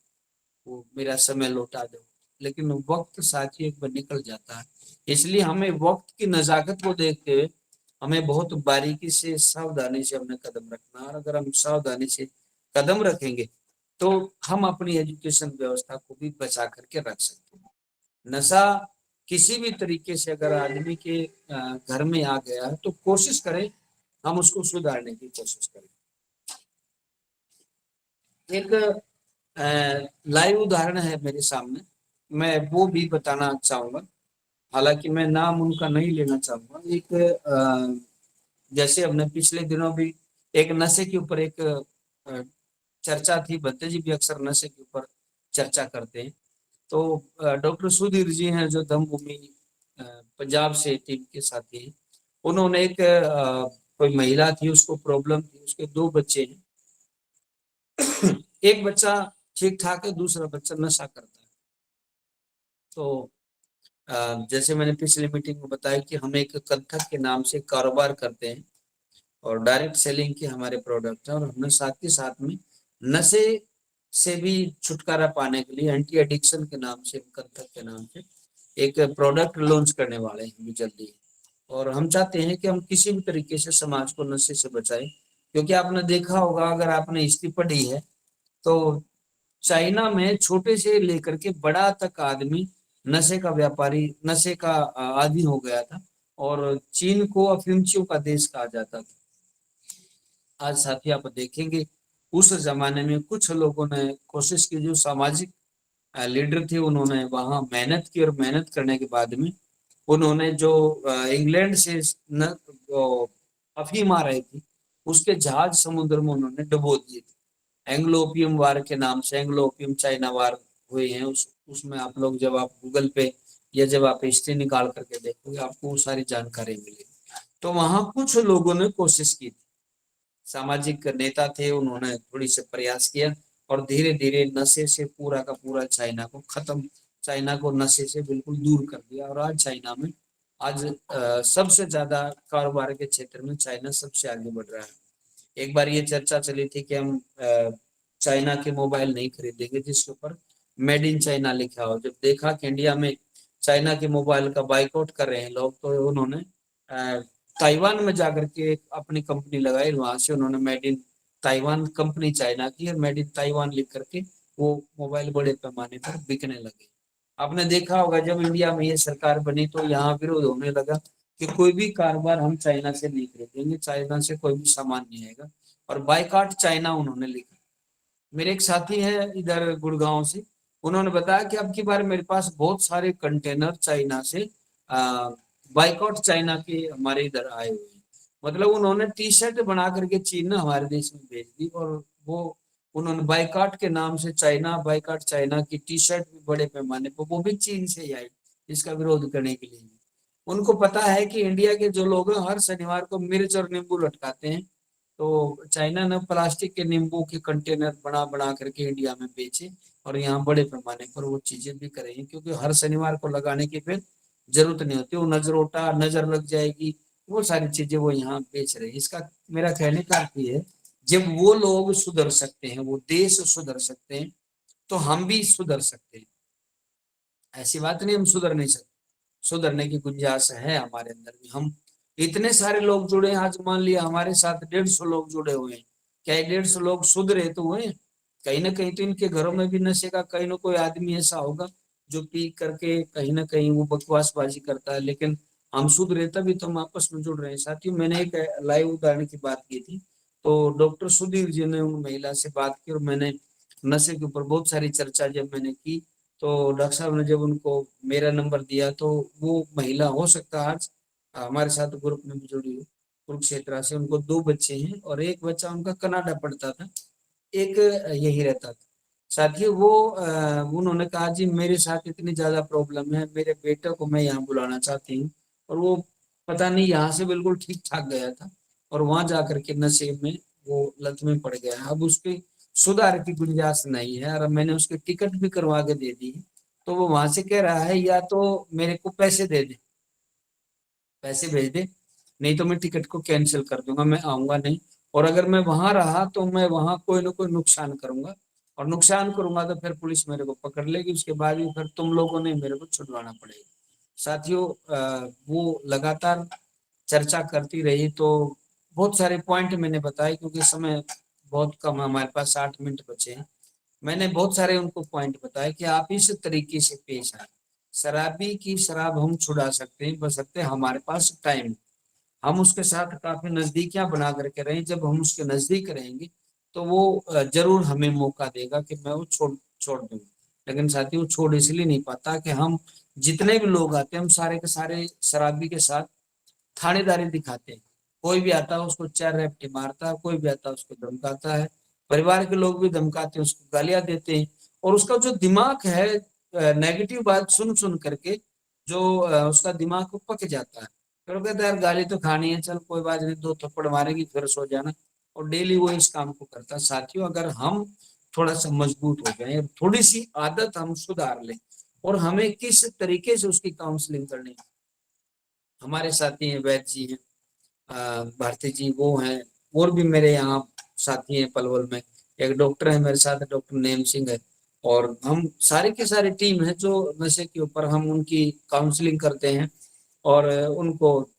वो मेरा समय लौटा दो, लेकिन वक्त साथी एक बार निकल जाता है। इसलिए हमें वक्त की नजाकत को देखते हुए हमें बहुत बारीकी से सावधानी से अपने कदम रखना, और अगर हम सावधानी से कदम रखेंगे तो हम अपनी एजुकेशन व्यवस्था को भी बचा करके रख सकते हैं। नशा किसी भी तरीके से अगर आदमी के घर में आ गया है तो कोशिश करें हम उसको सुधारने की कोशिश करें। एक लाइव उदाहरण है मेरे सामने, मैं वो भी बताना चाहूंगा, हालांकि मैं नाम उनका नहीं लेना चाहूंगा। एक जैसे हमने पिछले दिनों भी एक नशे के ऊपर एक चर्चा थी, भत्ते जी भी अक्सर नशे के ऊपर चर्चा करते हैं। तो डॉक्टर सुधीर जी हैं जो धम्मभूमि पंजाब से टीम के साथी हैं, उन्होंने एक कोई महिला थी, उसको प्रॉब्लम थी, उसके दो बच्चे हैं। एक बच्चा ठीक ठाक है, दूसरा बच्चा नशा करता है। तो जैसे मैंने पिछली मीटिंग में बताया कि हम एक कंथक के नाम से कारोबार करते हैं और डायरेक्ट सेलिंग के हमारे प्रोडक्ट हैं, और हमने साथ के साथ में नशे से भी छुटकारा पाने के लिए एंटी एडिक्शन के नाम से, कंथक के नाम से एक प्रोडक्ट लॉन्च करने वाले हैं अभी जल्दी। और हम चाहते हैं कि हम किसी भी तरीके से समाज को नशे से बचाएं, क्योंकि आपने देखा होगा, अगर आपने हिस्ट्री पढ़ी है तो चाइना में छोटे से लेकर के बड़ा तक आदमी नशे का व्यापारी, नशे का आदी हो गया था, और चीन को अफीमचियों का देश कहा जाता था। आज साथी आप देखेंगे उस जमाने में कुछ लोगों ने कोशिश की, जो सामाजिक लीडर थे उन्होंने वहां मेहनत की, और मेहनत करने के बाद में उन्होंने जो इंग्लैंड से न अफीम आ रही थी उसके जहाज समुद्र में उन्होंने डुबो दिए थे। एंग्लो ओपियम वार के नाम से एंग्लो ओपियम चाइना वार हुए हैं। उसमें आप लोग जब आप गूगल पे या जब आप हिस्ट्री निकाल करके देखोगे आपको वो सारी जानकारी मिलेगी। तो वहां कुछ लोगों ने कोशिश की थी, सामाजिक नेता थे, उन्होंने थोड़ी से प्रयास किया और धीरे धीरे नशे से पूरा का पूरा चाइना को खत्म, चाइना को नशे से बिल्कुल दूर कर दिया। और आज चाइना में आज सबसे ज्यादा कारोबार के क्षेत्र में चाइना सबसे आगे बढ़ रहा है। एक बार ये चर्चा चली थी कि हम चाइना के मोबाइल नहीं खरीदेंगे जिसके ऊपर मेड इन चाइना लिखा हो। जब देखा कि इंडिया में चाइना के मोबाइल का बाइकआउट कर रहे हैं लोग, तो उन्होंने ताइवान में जाकर के अपनी कंपनी लगाई, वहां से उन्होंने made in Taiwan company China की और मेड इन ताइवान लिख करके वो मोबाइल बड़े पैमाने पर बिकने लगे। आपने देखा होगा जब इंडिया में ये सरकार बनी तो यहाँ विरोध होने लगा कि कोई भी कारोबार हम चाइना से नहीं खरीदेंगे, चाइना से कोई भी सामान नहीं आएगा, और बाइकआउट चाइना उन्होंने लिखा। मेरे एक साथी है इधर गुड़गांव से, उन्होंने बताया कि अब की बार मेरे पास बहुत सारे कंटेनर चाइना से बाइकआउट चाइना के हमारे इधर आए हुए हैं। मतलब उन्होंने टी शर्ट बना करके चीन ने हमारे देश में भेज दी, और वो उन्होंने बाइकआउट के नाम से चाइना, बाइकआउट चाइना की टी शर्ट भी बड़े पैमाने पर, वो भी चीन से ही आई, इसका विरोध करने के लिए। उनको पता है कि इंडिया के जो लोग हैं हर शनिवार को मिर्च और नींबू लटकाते हैं, तो चाइना ने प्लास्टिक के नींबू के कंटेनर बना बना करके इंडिया में बेचे, और यहाँ बड़े पैमाने पर वो चीजें भी करेंगे, क्योंकि हर शनिवार को लगाने की फिर जरूरत नहीं होती, वो नजरोटा नजर लग जाएगी, वो सारी चीजें वो यहाँ बेच रहे हैं। इसका मेरा कहने का अर्थ ये है, जब वो लोग सुधर सकते हैं, वो देश सुधर सकते हैं, तो हम भी सुधर सकते हैं। ऐसी बात नहीं हम सुधर नहीं सकते, सुधरने की गुंजाइश है हमारे अंदर भी। हम इतने सारे लोग जुड़े हैं, आज मान लिया हमारे साथ 150 लोग जुड़े हुए हैं, क्या 150 लोग सुधरे तो हुए? कहीं ना कहीं तो इनके घरों में भी नशे का कहीं ना कोई आदमी ऐसा होगा जो पी करके कहीं ना कहीं वो बकवासबाजी करता है, लेकिन हम सुधरे तभी तो हम आपस में जुड़ रहे हैं। साथियों, मैंने एक लाइव उदाहरण की बात की थी, तो डॉक्टर सुधीर जी ने उन महिला से बात की, और मैंने नशे के ऊपर बहुत सारी चर्चा जब मैंने की, तो डॉक्टर साहब ने जब उनको मेरा नंबर दिया, तो वो महिला हो सकता है आज हमारे साथ ग्रुप में भी जुड़ी हो, कुरुक्षेत्र से। उनको दो बच्चे हैं, और एक बच्चा उनका कनाडा पढ़ता था, एक यही रहता था। साथियों, वो उन्होंने कहा जी मेरे साथ इतनी ज्यादा प्रॉब्लम है, मेरे बेटे को मैं यहाँ बुलाना चाहती हूँ। और वो पता नहीं यहाँ से बिल्कुल ठीक ठाक गया था, और वहां जाकर के नशे में वो लत में पड़ गया है। अब उसकी सुधार की गुंजाइश नहीं है, और मैंने उसकी टिकट भी करवा के दे दी है। तो वो वहां से कह रहा है या तो मेरे को पैसे दे दे, पैसे भेज दे, नहीं तो मैं टिकट को कैंसिल कर दूंगा, मैं आऊंगा नहीं। और अगर मैं वहां रहा तो मैं वहां कोई ना कोई नुकसान करूंगा, और नुकसान करूंगा तो फिर पुलिस मेरे को पकड़ लेगी, उसके बाद भी फिर तुम लोगों ने मेरे को छुड़वाना पड़ेगा। साथियों, वो लगातार चर्चा करती रही, तो बहुत सारे पॉइंट मैंने बताए, क्योंकि समय बहुत कम है, हमारे पास 60 मिनट बचे हैं। मैंने बहुत सारे उनको पॉइंट बताए कि आप इस तरीके से पेश आए। शराबी की शराब हम छुड़ा सकते हैं, बशर्ते हमारे पास टाइम, हम उसके साथ काफी नजदीकियां बना करके रहें। जब हम उसके नजदीक रहेंगे तो वो जरूर हमें मौका देगा कि मैं वो छोड़ छोड़ दूंगा। लेकिन साथियों, छोड़ इसलिए नहीं पाता कि हम जितने भी लोग आते हैं, हम सारे के सारे शराबी के साथ थानेदारी दिखाते हैं। कोई भी आता है उसको 4 रैपटे मारता है, कोई भी आता है उसको धमकाता है, परिवार के लोग भी धमकाते हैं, उसको गालियां देते हैं। और उसका जो दिमाग है, नेगेटिव बात सुन सुन करके जो उसका दिमाग को पक जाता है, फिर वो कहता है यार गाली तो खानी है, चल कोई बात नहीं, 2 थप्पड़ मारेगी फिर सो जाना। और डेली वो इस काम को करता है। साथियों, अगर हम थोड़ा सा मजबूत हो जाए, थोड़ी सी आदत हम सुधार लें, और हमें किस तरीके से उसकी काउंसलिंग करनी है। हमारे साथी हैं, वैद्य जी हैं, भारती जी वो हैं, और भी मेरे यहाँ साथी हैं पलवल में। एक डॉक्टर है मेरे साथ, डॉक्टर नेम सिंह है। और हम सारी की सारी टीम है जो नशे के ऊपर हम उनकी काउंसलिंग करते हैं, और उनको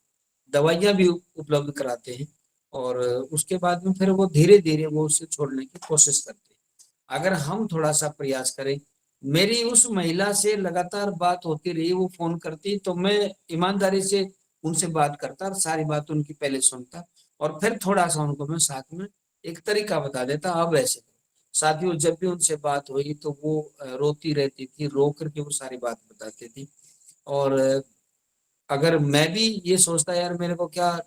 दवाइयाँ भी उपलब्ध कराते हैं। और उसके बाद में फिर वो धीरे धीरे वो उससे छोड़ने की कोशिश करते हैं। अगर हम थोड़ा सा प्रयास करें, मेरी उस महिला से लगातार बात होती रही, वो फोन करती तो मैं ईमानदारी से उनसे बात करता और सारी बात उनकी पहले सुनता, और फिर थोड़ा सा उनको मैं साथ में एक तरीका बता देता, अब ऐसे करो। साथियों, जब भी उनसे बात हुई तो वो रोती रहती थी, रो करके वो सारी बात बताती थी। और अगर मैं भी ये सोचता यार मेरे को क्या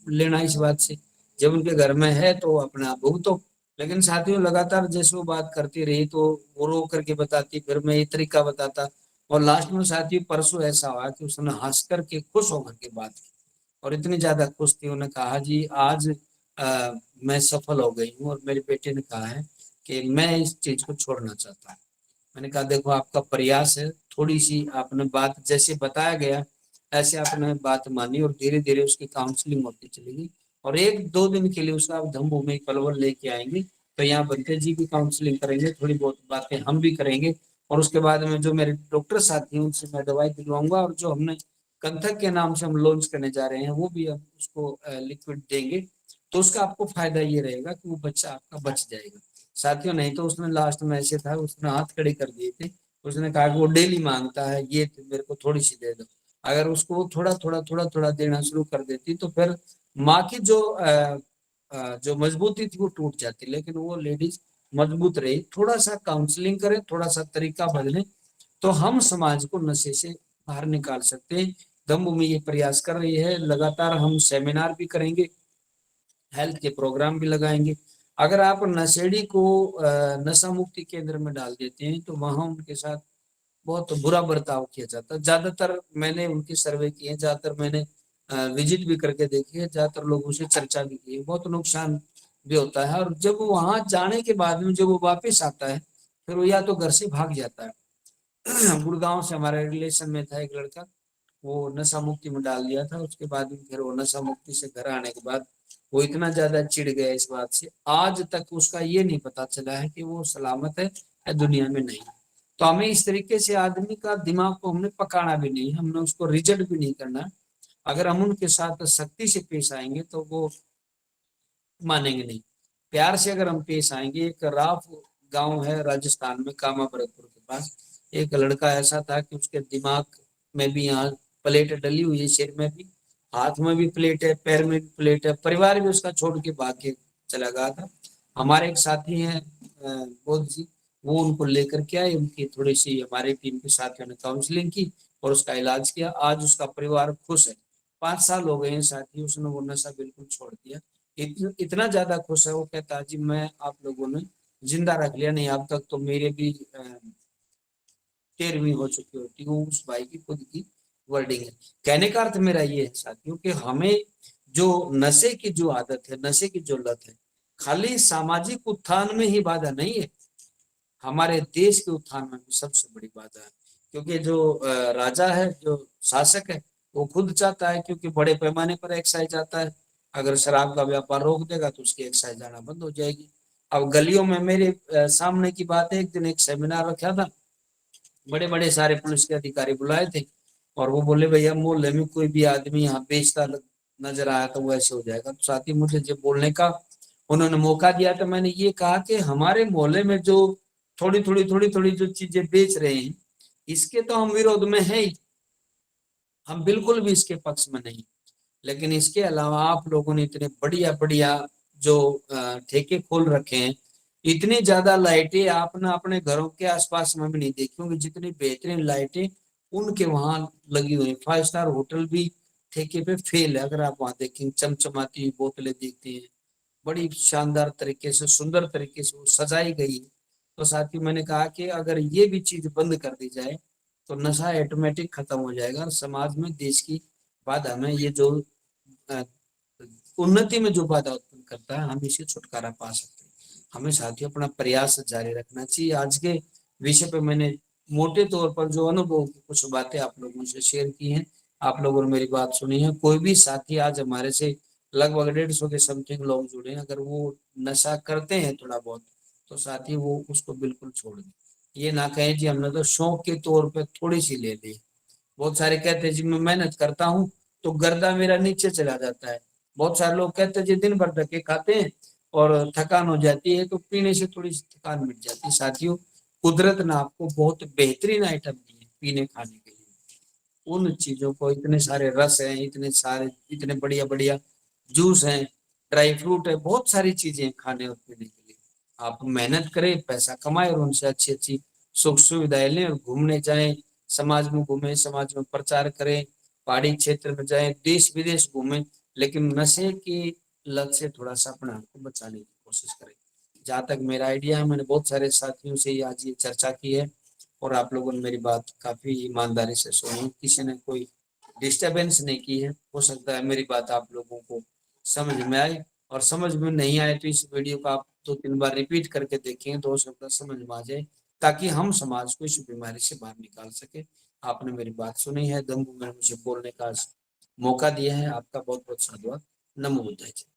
लेना इस बात से, जब उनके घर में है तो अपने आप भुगतो। लेकिन साथियों, लगातार जैसे वो बात करती रही तो वो रो करके बताती, फिर मैं ये तरीका बताता, और लास्ट में साथियों परसों ऐसा हुआ कि उसने हंस करके खुश होकर के बात की, और इतनी ज्यादा खुश थी, उन्होंने कहा जी आज मैं सफल हो गई हूँ, और मेरे बेटे ने कहा है कि मैं इस चीज को छोड़ना चाहता हूँ। मैंने कहा देखो, आपका प्रयास है, थोड़ी सी आपने बात जैसे बताया गया ऐसे आपने बात मानी, और धीरे धीरे उसकी काउंसलिंग होती चली गई। और 1-2 दिन के लिए उसका आप धमभूमि पलवल लेके आएंगे, तो यहाँ बनते जी भी काउंसलिंग करेंगे, थोड़ी बहुत बातें हम भी करेंगे। और उसके बाद में जो मेरे डॉक्टर साथी हैं उनसे मैं दवाई दिलवाऊंगा, और जो हमने कंथक के नाम से हम लॉन्च करने जा रहे हैं वो भी हम उसको लिक्विड देंगे। तो उसका आपको फायदा ये रहेगा कि वो बच्चा आपका बच जाएगा। साथियों, नहीं तो उसने लास्ट में ऐसे था, उसने हाथ खड़े कर दिए थे, उसने कहा कि वो डेली मांगता है, ये मेरे को थोड़ी सी दे दो। अगर उसको वो थोड़ा थोड़ा देना शुरू कर देती तो फिर माँ की जो मजबूती थी वो टूट जाती। लेकिन वो लेडीज मजबूत रही। थोड़ा सा काउंसलिंग करें, थोड़ा सा तरीका बदलें, तो हम समाज को नशे से बाहर निकाल सकते हैं। दमभूमि ये प्रयास कर रही है, लगातार हम सेमिनार भी करेंगे, हेल्थ के प्रोग्राम भी लगाएंगे। अगर आप नशेड़ी को नशा मुक्ति केंद्र में डाल देते हैं तो वहां उनके साथ बहुत बुरा बर्ताव किया जाता है। ज्यादातर मैंने उनकी सर्वे की है, ज्यादातर मैंने विजिट भी करके देखी है, ज्यादातर लोगों से चर्चा भी की है, बहुत नुकसान भी होता है। और जब वो वहां जाने के बाद में जब वो वापस आता है, फिर वो या तो घर से भाग जाता है। गुड़गांव से हमारे रिलेशन में था एक लड़का, वो नशा मुक्ति में डाल दिया था, उसके बाद में फिर वो नशा मुक्ति से घर आने के बाद वो इतना ज्यादा चिढ़ गया इस बात से, आज तक उसका ये नहीं पता चला है कि वो सलामत है या दुनिया में नहीं। तो हमें इस तरीके से आदमी का दिमाग को हमने पकाना भी नहीं, हमने उसको रिजेक्ट भी नहीं करना। अगर हम उनके साथ सख्ती से पेश आएंगे तो वो मानेंगे नहीं। प्यार से अगर हम पेश आएंगे, एक राफ गांव है राजस्थान में, कामा भरतपुर के पास, एक लड़का ऐसा था कि उसके दिमाग में भी यहाँ प्लेट डली हुई है, सिर में भी, हाथ में भी प्लेट है, पैर में भी प्लेट है, परिवार भी उसका छोड़ के भाग के चला गया था। हमारे एक साथी हैं बोध जी, वो उनको लेकर के आए, उनकी थोड़ी सी हमारी टीम के साथियों ने काउंसलिंग की और उसका इलाज किया, आज उसका परिवार खुश है। 5 साल हो गए हैं साथी, उसने वो नशा बिल्कुल छोड़ दिया। इतना ज्यादा खुश है, वो कहता जी मैं आप लोगों ने जिंदा रख लिया, नहीं अब तक तो मेरे भी 13वीं हो चुकी होती। वो उस भाई की खुद की वर्डिंग है। कहने का अर्थ मेरा ये है साथियों कि हमें जो नशे की जो आदत है, नशे की जो लत है, खाली सामाजिक उत्थान में ही बाधा नहीं है, हमारे देश के उत्थान में भी सबसे बड़ी बाधा है। क्योंकि जो राजा है, जो शासक है, वो खुद चाहता है, क्योंकि बड़े पैमाने पर एक्साइज आता है, अगर शराब का व्यापार रोक देगा तो उसकी एक्साइज जाना बंद हो जाएगी। अब गलियों में मेरे सामने की बात है, एक दिन एक सेमिनार रखा था, बड़े बड़े सारे पुलिस के अधिकारी बुलाए थे, और वो बोले भैया मोहल्ले में कोई भी आदमी यहाँ बेचता नजर आया तो वो ऐसे हो जाएगा। तो साथ ही मुझे जब बोलने का उन्होंने मौका दिया तो मैंने ये कहा कि हमारे मोहल्ले में जो थोड़ी थोड़ी जो चीजें बेच रहे हैं, इसके तो हम विरोध में है ही, हम बिल्कुल भी इसके पक्ष में नहीं। लेकिन इसके अलावा आप लोगों ने इतने बढ़िया बढ़िया जो ठेके खोल रखे हैं, इतनी ज्यादा लाइटें आपने अपने घरों के आसपास में भी नहीं देखी होंगी, जितनी बेहतरीन लाइटें उनके वहां लगी हुई। 5 स्टार होटल भी ठेके पे फेल है, अगर आप वहां देखेंगे चमचमाती हुई बोतलें देखती हैं, बड़ी शानदार तरीके से, सुंदर तरीके से वो सजाई गई है। तो साथ ही मैंने कहा कि अगर ये भी चीज बंद कर दी जाए तो नशा ऑटोमेटिक खत्म हो जाएगा, और समाज में, देश की बाधा में ये जो अ, उन्नति में जो बाधा उत्पन्न करता है, हम इससे छुटकारा पा सकते हैं। हमें साथियों अपना प्रयास जारी रखना चाहिए। आज के विषय पे मैंने मोटे तौर पर जो अनुभव की कुछ बातें आप लोगों से शेयर की हैं, आप लोगों ने मेरी बात सुनी है। कोई भी साथी आज हमारे से लगभग 150 के समथिंग लोग जुड़े हैं, अगर वो नशा करते हैं थोड़ा बहुत, तो साथी वो उसको बिल्कुल छोड़ दें। ये ना कहें कि हमने तो शौक के तौर पे थोड़ी सी ले ली। बहुत सारे कहते हैं जी मैं मेहनत करता हूँ तो गर्दा मेरा नीचे चला जाता है। बहुत सारे लोग कहते हैं जी दिन भर धक्के खाते हैं और थकान हो जाती है, तो पीने से थोड़ी सी थकान मिट जाती है। साथियों, कुदरत ने आपको बहुत बेहतरीन आइटम दिए पीने खाने के लिए। उन चीजों को, इतने सारे रस हैं, इतने सारे, इतने बढ़िया बढ़िया जूस हैं, ड्राई फ्रूट है, बहुत सारी चीजें हैं खाने और पीने के लिए। आप मेहनत करें, पैसा कमाएं, और उनसे अच्छी अच्छी सुख सुविधाएं लें, और घूमने जाएं, समाज में घूमें, समाज में प्रचार करें, पहाड़ी क्षेत्र में जाएं, देश विदेश घूमें, लेकिन नशे की लत से थोड़ा सा अपने आप को बचाने की कोशिश करें। जहाँ तक मेरा आइडिया है, मैंने बहुत सारे साथियों से आज ये चर्चा की है, और आप लोगों ने मेरी बात काफी ईमानदारी से सुनी, किसी ने कोई डिस्टरबेंस नहीं की है। हो सकता है मेरी बात आप लोगों को समझ में आए, और समझ में नहीं आए तो इस वीडियो को आप 2-3 बार रिपीट करके देखेंगे तो हो सकता है समझ में आ जाए, ताकि हम समाज को इस बीमारी से बाहर निकाल सके। आपने मेरी बात सुनी है, दम्भू में मुझे बोलने का मौका दिया है, आपका बहुत बहुत धन्यवाद। नमो बुद्धाय।